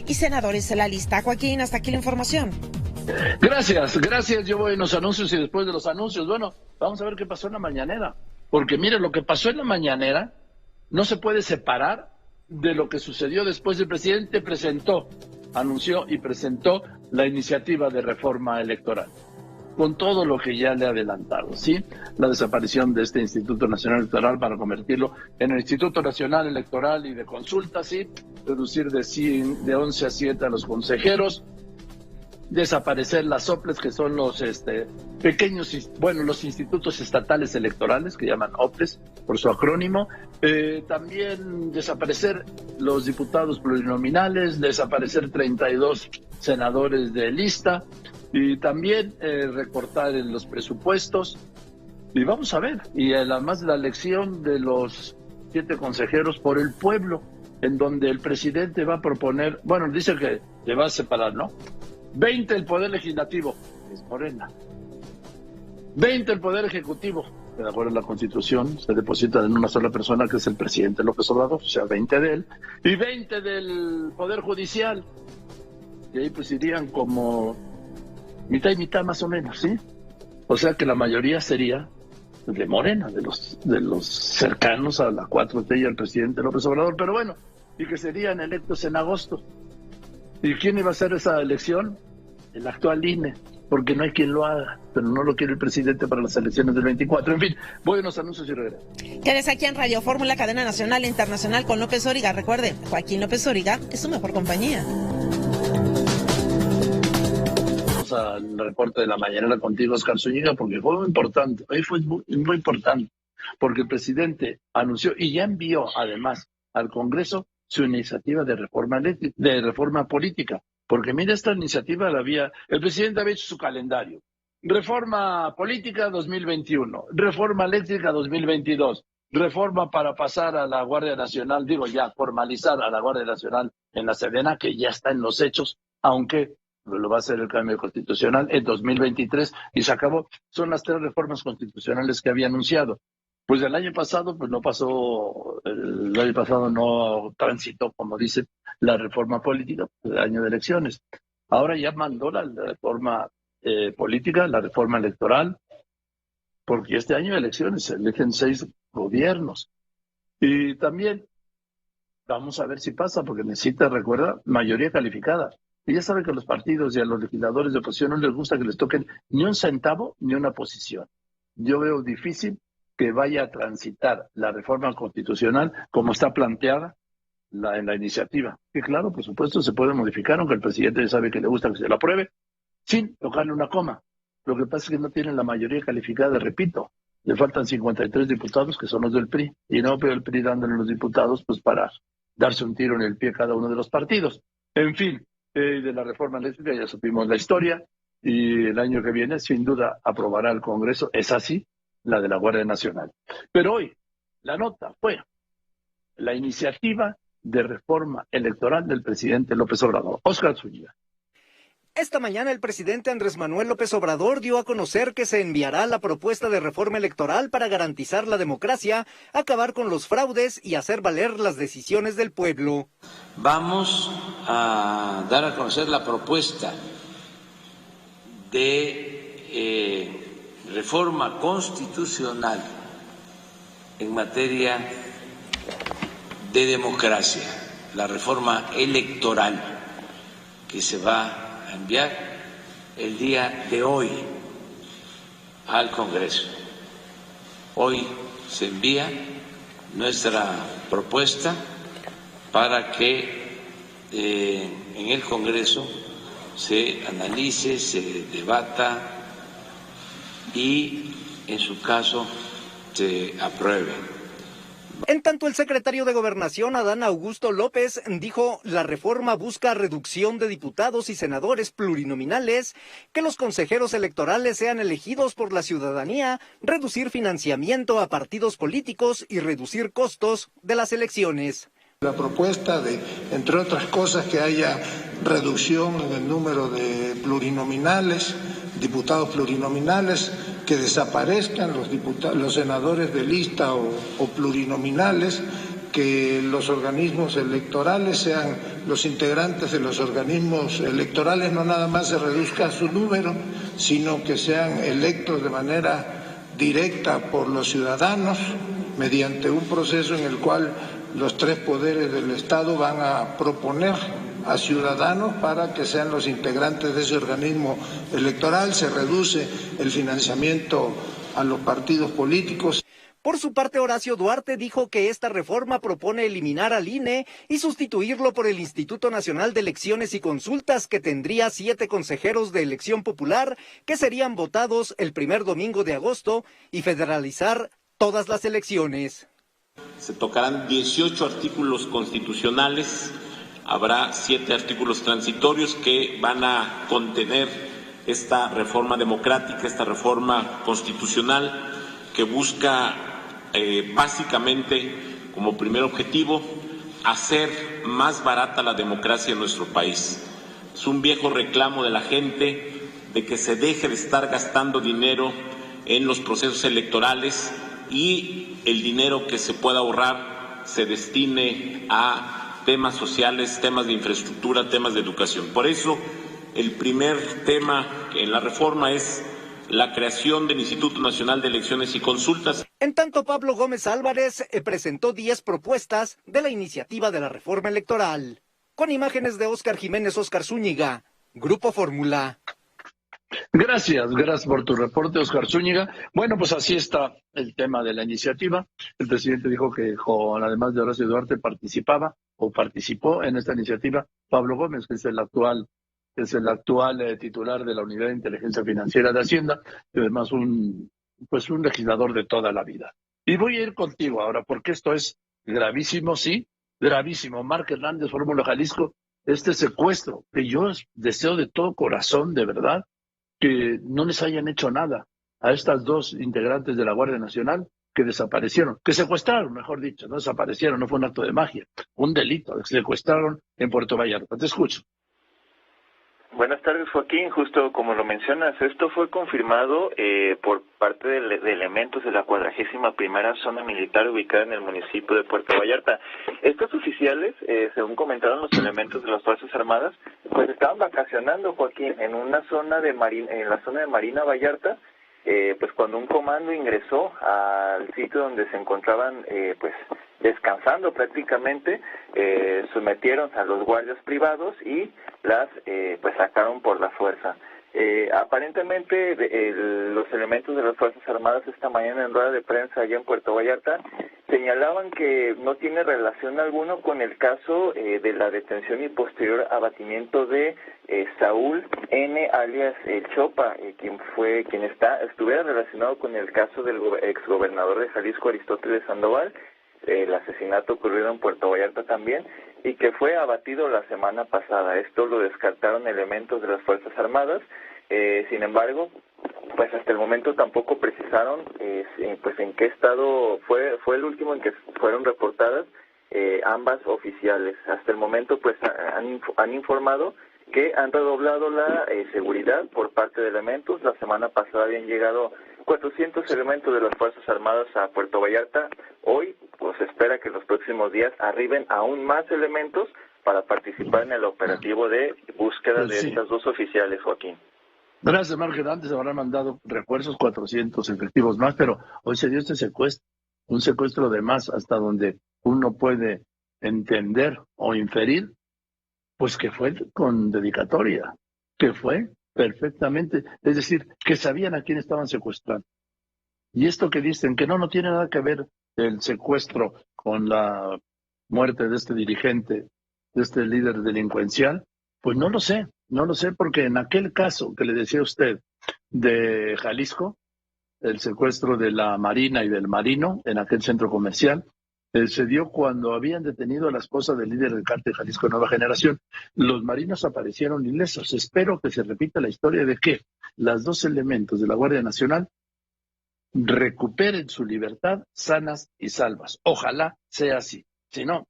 y senadores de la lista. Joaquín, hasta aquí la información. Gracias. Yo voy en los anuncios y después de los anuncios, bueno, vamos a ver qué pasó en la mañanera. Porque mire, lo que pasó en la mañanera no se puede separar de lo que sucedió después. El presidente anunció y presentó la iniciativa de reforma electoral, con todo lo que ya le he adelantado, ¿sí? La desaparición de este Instituto Nacional Electoral para convertirlo en el Instituto Nacional Electoral y de Consulta, ¿sí? Reducir de 11 a 7 a los consejeros, desaparecer las OPLES, que son los los institutos estatales electorales, que llaman OPLES por su acrónimo. También desaparecer los diputados plurinominales, desaparecer 32 senadores de lista, y también recortar en los presupuestos. Y vamos a ver, y además la elección de los 7 consejeros por el pueblo, en donde el presidente va a proponer, bueno, dice que se va a separar, ¿no? 20 el Poder Legislativo, es Morena. 20 el Poder Ejecutivo, de acuerdo a la Constitución, se depositan en una sola persona, que es el presidente López Obrador, o sea, 20 de él, y 20 del Poder Judicial. Y ahí pues irían como mitad y mitad más o menos, ¿sí? O sea que la mayoría sería de Morena, de los cercanos a la 4T y al presidente López Obrador, pero bueno, y que serían electos en agosto. ¿Y quién iba a hacer esa elección? El actual INE, porque no hay quien lo haga, pero no lo quiere el presidente para las elecciones del 24. En fin, voy a unos anuncios y regreso. Quedes aquí en Radio Fórmula, cadena nacional e internacional con López Dóriga. Recuerde, Joaquín López Dóriga es su mejor compañía. Vamos al reporte de la mañana contigo, Oscar Zúñiga, porque fue muy importante. Hoy fue muy importante, porque el presidente anunció y ya envió además al Congreso su iniciativa de reforma política, porque mira, esta iniciativa el presidente había hecho su calendario: reforma política 2021, reforma eléctrica 2022, reforma para pasar a la Guardia Nacional, formalizar a la Guardia Nacional en la Sedena, que ya está en los hechos, aunque lo va a hacer el cambio constitucional en 2023, y se acabó. Son las 3 reformas constitucionales que había anunciado. Pues el año pasado no transitó, como dice, la reforma política, el año de elecciones. Ahora ya mandó la reforma política, la reforma electoral, porque este año de elecciones se eligen 6 gobiernos. Y también vamos a ver si pasa, porque necesita, recuerda, mayoría calificada. Y ya sabe que a los partidos y a los legisladores de oposición no les gusta que les toquen ni un centavo ni una posición. Yo veo difícil que vaya a transitar la reforma constitucional como está planteada en la iniciativa. Que claro, por supuesto, se puede modificar, aunque el presidente ya sabe que le gusta que se lo apruebe, sin tocarle una coma. Lo que pasa es que no tienen la mayoría calificada, repito. Le faltan 53 diputados, que son los del PRI, y no veo el PRI dándole los diputados pues para darse un tiro en el pie a cada uno de los partidos. En fin, de la reforma eléctrica ya supimos la historia, y el año que viene sin duda aprobará el Congreso, es así, la de la Guardia Nacional. Pero hoy la nota fue la iniciativa de reforma electoral del presidente López Obrador. Oscar Zúñiga. Esta mañana el presidente Andrés Manuel López Obrador dio a conocer que se enviará la propuesta de reforma electoral para garantizar la democracia, acabar con los fraudes y hacer valer las decisiones del pueblo. Vamos a dar a conocer la propuesta de reforma constitucional en materia de democracia, la reforma electoral, que se va a enviar el día de hoy al Congreso. Hoy se envía nuestra propuesta para que en el Congreso se analice, se debata y en su caso se apruebe. En tanto, el secretario de Gobernación, Adán Augusto López, dijo: la reforma busca reducción de diputados y senadores plurinominales, que los consejeros electorales sean elegidos por la ciudadanía, reducir financiamiento a partidos políticos y reducir costos de las elecciones. La propuesta de, entre otras cosas, que haya reducción en el número de plurinominales, diputados plurinominales, que desaparezcan los senadores de lista o plurinominales, que los organismos electorales sean los integrantes de los organismos electorales, no nada más se reduzca su número, sino que sean electos de manera directa por los ciudadanos mediante un proceso en el cual los tres poderes del Estado van a proponer a ciudadanos para que sean los integrantes de ese organismo electoral. Se reduce el financiamiento a los partidos políticos. Por su parte, Horacio Duarte dijo que esta reforma propone eliminar al INE y sustituirlo por el Instituto Nacional de Elecciones y Consultas, que tendría 7 consejeros de elección popular que serían votados el primer domingo de agosto, y federalizar todas las elecciones. Se tocarán 18 artículos constitucionales, habrá 7 artículos transitorios que van a contener esta reforma democrática, esta reforma constitucional que busca básicamente como primer objetivo hacer más barata la democracia en nuestro país. Es un viejo reclamo de la gente de que se deje de estar gastando dinero en los procesos electorales y el dinero que se pueda ahorrar se destine a temas sociales, temas de infraestructura, temas de educación. Por eso, el primer tema en la reforma es la creación del Instituto Nacional de Elecciones y Consultas. En tanto, Pablo Gómez Álvarez presentó 10 propuestas de la iniciativa de la reforma electoral. Con imágenes de Óscar Jiménez, Óscar Zúñiga, Grupo Fórmula. Gracias por tu reporte, Óscar Zúñiga. Bueno, pues así está el tema de la iniciativa. El presidente dijo que además de Horacio Duarte participó en esta iniciativa Pablo Gómez, que es el actual titular de la Unidad de Inteligencia Financiera de Hacienda, y además un legislador de toda la vida. Y voy a ir contigo ahora, porque esto es gravísimo, sí, gravísimo. Marc Hernández, Fórmula Jalisco, este secuestro, que yo deseo de todo corazón, de verdad, que no les hayan hecho nada a estas 2 integrantes de la Guardia Nacional que desaparecieron, que secuestraron, mejor dicho, no desaparecieron, no fue un acto de magia, un delito, secuestraron en Puerto Vallarta. Te escucho. Buenas tardes, Joaquín. Justo como lo mencionas, esto fue confirmado por parte de elementos de la 41ª Zona Militar ubicada en el municipio de Puerto Vallarta. Estos oficiales, según comentaron los elementos de las Fuerzas Armadas, pues estaban vacacionando, Joaquín, en una zona en la zona de Marina Vallarta, pues cuando un comando ingresó al sitio donde se encontraban, pues descansando prácticamente, sometieron a los guardias privados y las pues sacaron por la fuerza. Aparentemente los elementos de las Fuerzas Armadas esta mañana en rueda de prensa allá en Puerto Vallarta señalaban que no tiene relación alguno con el caso de la detención y posterior abatimiento de Saúl N. alias El Chopa, quien estuviera relacionado con el caso del exgobernador de Jalisco, Aristóteles Sandoval, el asesinato ocurrido en Puerto Vallarta también, y que fue abatido la semana pasada. Esto lo descartaron elementos de las Fuerzas Armadas. Sin embargo, pues hasta el momento tampoco precisaron pues en qué estado fue el último en que fueron reportadas ambas oficiales. Hasta el momento pues han informado que han redoblado la seguridad por parte de elementos. La semana pasada habían llegado 400 elementos de las Fuerzas Armadas a Puerto Vallarta. Hoy pues se espera que en los próximos días arriben aún más elementos para participar en el operativo de búsqueda de estas 2 oficiales, Joaquín. Gracias, Marc. Antes habrán mandado refuerzos, 400 efectivos más, pero hoy se dio este secuestro, un secuestro de más, hasta donde uno puede entender o inferir, pues que fue con dedicatoria, que fue perfectamente, es decir, que sabían a quién estaban secuestrando. Y esto que dicen, que no tiene nada que ver el secuestro con la muerte de este dirigente, de este líder delincuencial, pues no lo sé porque en aquel caso que le decía usted de Jalisco, el secuestro de la Marina y del Marino en aquel centro comercial, se dio cuando habían detenido a la esposa del líder del cártel Jalisco Nueva Generación. Los marinos aparecieron ilesos. Espero que se repita la historia de que las dos elementos de la Guardia Nacional recuperen su libertad sanas y salvas. Ojalá sea así. Si no,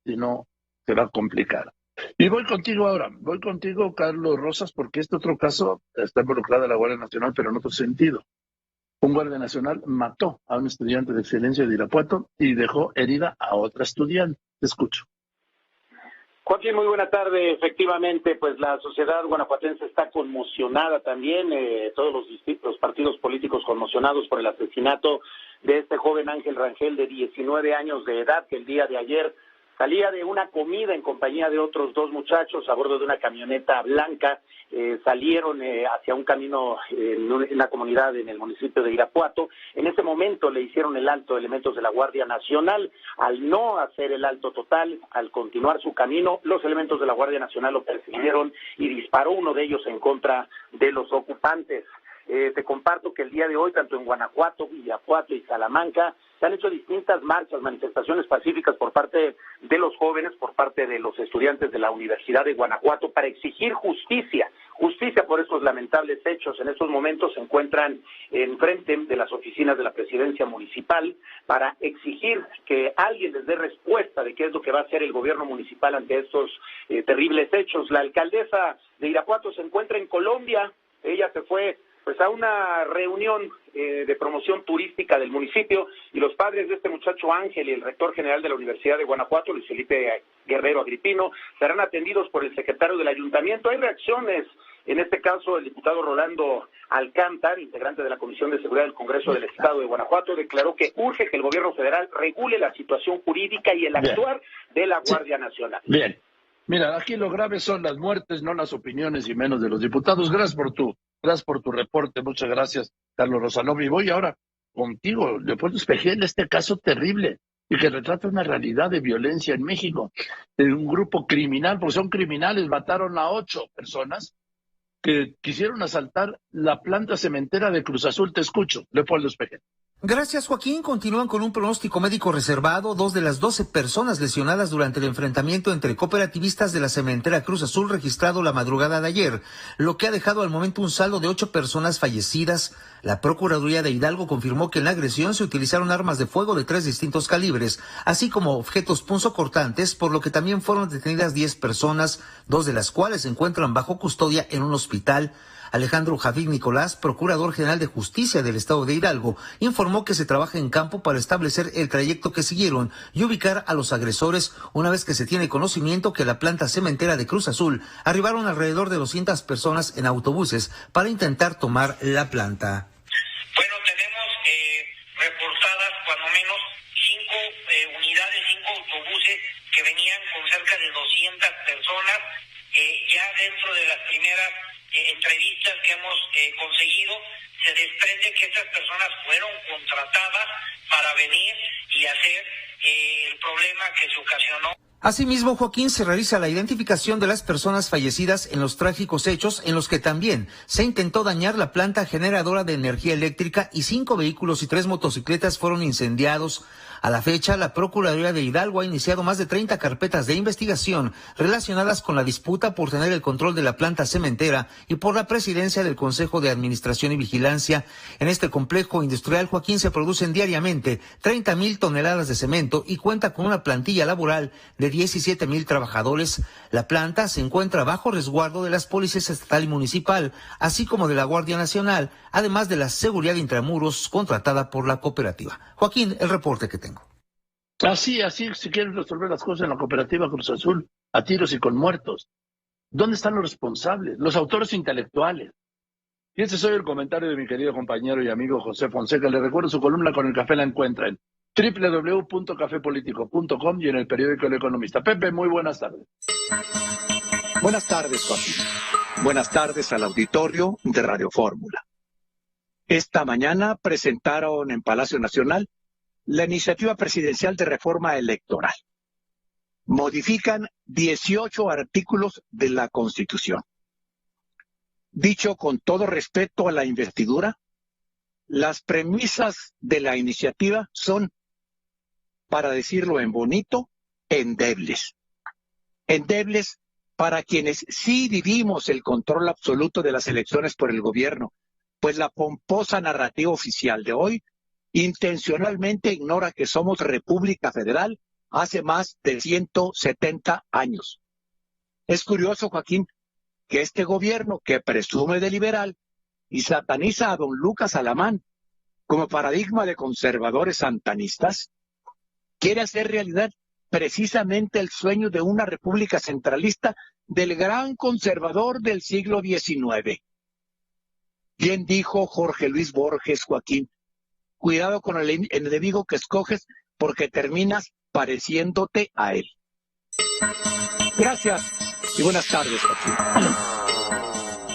se va a complicar. Y voy contigo, Carlos Rosas, porque este otro caso está involucrada la Guardia Nacional, pero en otro sentido. Un guardia nacional mató a un estudiante de excelencia de Irapuato y dejó herida a otra estudiante. Te escucho. Joaquín, muy buena tarde. Efectivamente, pues la sociedad guanajuatense está conmocionada también, todos los partidos políticos conmocionados por el asesinato de este joven Ángel Rangel de 19 años de edad, que el día de ayer salía de una comida en compañía de otros dos muchachos a bordo de una camioneta blanca. Salieron hacia un camino en una comunidad en el municipio de Irapuato. En ese momento le hicieron el alto elementos de la Guardia Nacional. Al no hacer el alto total, al continuar su camino, los elementos de la Guardia Nacional lo persiguieron y disparó uno de ellos en contra de los ocupantes. Te comparto que el día de hoy, tanto en Guanajuato, Irapuato y Salamanca, se han hecho distintas marchas, manifestaciones pacíficas por parte de los jóvenes, por parte de los estudiantes de la Universidad de Guanajuato, para exigir justicia por estos lamentables hechos. En estos momentos se encuentran enfrente de las oficinas de la presidencia municipal para exigir que alguien les dé respuesta de qué es lo que va a hacer el gobierno municipal ante estos terribles hechos. La alcaldesa de Irapuato se encuentra en Colombia. Ella se fue a una reunión de promoción turística del municipio, y los padres de este muchacho Ángel y el rector general de la Universidad de Guanajuato, Luis Felipe Guerrero Agripino, serán atendidos por el secretario del ayuntamiento. Hay reacciones, en este caso el diputado Rolando Alcántar, integrante de la Comisión de Seguridad del Congreso del Estado de Guanajuato, declaró que urge que el gobierno federal regule la situación jurídica y el actuar de la Guardia Nacional. Bien, mira, aquí lo grave son las muertes, no las opiniones y menos de los diputados. Gracias por tu reporte, muchas gracias, Carlos Rosanov. Y voy ahora contigo, Leopoldo Espejel, este caso terrible y que retrata una realidad de violencia en México. Un grupo criminal, porque son criminales, mataron a 8 personas que quisieron asaltar la planta cementera de Cruz Azul. Te escucho, Leopoldo Espejel. Gracias, Joaquín. Continúan con un pronóstico médico reservado. 2 de las 12 personas lesionadas durante el enfrentamiento entre cooperativistas de la cementera Cruz Azul registrado la madrugada de ayer, lo que ha dejado al momento un saldo de 8 personas fallecidas. La Procuraduría de Hidalgo confirmó que en la agresión se utilizaron armas de fuego de 3 distintos calibres, así como objetos punzocortantes, por lo que también fueron detenidas 10 personas, 2 de las cuales se encuentran bajo custodia en un hospital. Alejandro Javid Nicolás, Procurador General de Justicia del Estado de Hidalgo, informó que se trabaja en campo para establecer el trayecto que siguieron y ubicar a los agresores, una vez que se tiene conocimiento que la planta cementera de Cruz Azul arribaron alrededor de 200 personas en autobuses para intentar tomar la planta. Bueno, tenemos reportadas cuando menos 5 unidades, 5 autobuses que venían con cerca de 200 personas. Ya dentro de las primeras entrevistas que hemos conseguido, se desprende que estas personas fueron contratadas para venir y hacer el problema que se ocasionó. Asimismo, Joaquín, se realiza la identificación de las personas fallecidas en los trágicos hechos en los que también se intentó dañar la planta generadora de energía eléctrica y 5 vehículos y 3 motocicletas fueron incendiados. A la fecha, la Procuraduría de Hidalgo ha iniciado más de 30 carpetas de investigación relacionadas con la disputa por tener el control de la planta cementera y por la presidencia del Consejo de Administración y Vigilancia. En este complejo industrial, Joaquín, se producen diariamente 30,000 toneladas de cemento y cuenta con una plantilla laboral de 17,000 trabajadores. La planta se encuentra bajo resguardo de las policías estatal y municipal, así como de la Guardia Nacional, además de la seguridad intramuros contratada por la cooperativa. Joaquín, el reporte que tengo. Así, si quieren resolver las cosas en la cooperativa Cruz Azul, a tiros y con muertos. ¿Dónde están los responsables? Los autores intelectuales. Y ese soy el comentario de mi querido compañero y amigo José Fonseca. Le recuerdo su columna Con el Café, la encuentra en www.cafepolitico.com y en el periódico El Economista. Pepe, muy buenas tardes. Buenas tardes, Joaquín. Buenas tardes al auditorio de Radio Fórmula. Esta mañana presentaron en Palacio Nacional la iniciativa presidencial de reforma electoral. Modifican 18 artículos de la Constitución. Dicho con todo respeto a la investidura, las premisas de la iniciativa son para decirlo en bonito, endebles. Endebles para quienes sí vivimos el control absoluto de las elecciones por el gobierno, pues la pomposa narrativa oficial de hoy intencionalmente ignora que somos República Federal hace más de 170 años. Es curioso, Joaquín, que este gobierno que presume de liberal y sataniza a don Lucas Alamán como paradigma de conservadores santanistas, quiere hacer realidad precisamente el sueño de una república centralista del gran conservador del siglo XIX. Bien dijo Jorge Luis Borges, Joaquín, cuidado con el enemigo que escoges porque terminas pareciéndote a él. Gracias y buenas tardes, Joaquín.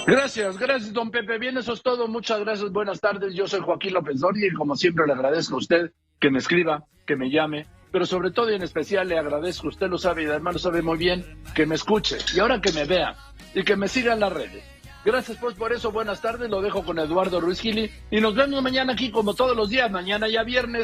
Gracias, don Pepe. Bien, eso es todo. Muchas gracias, buenas tardes. Yo soy Joaquín López Dóriga y como siempre le agradezco a usted que me escriba, que me llame, pero sobre todo y en especial le agradezco, usted lo sabe y además lo sabe muy bien, que me escuche y ahora que me vea y que me siga en las redes. Gracias pues por eso, buenas tardes, lo dejo con Eduardo Ruiz Gili y nos vemos mañana aquí como todos los días, mañana ya viernes.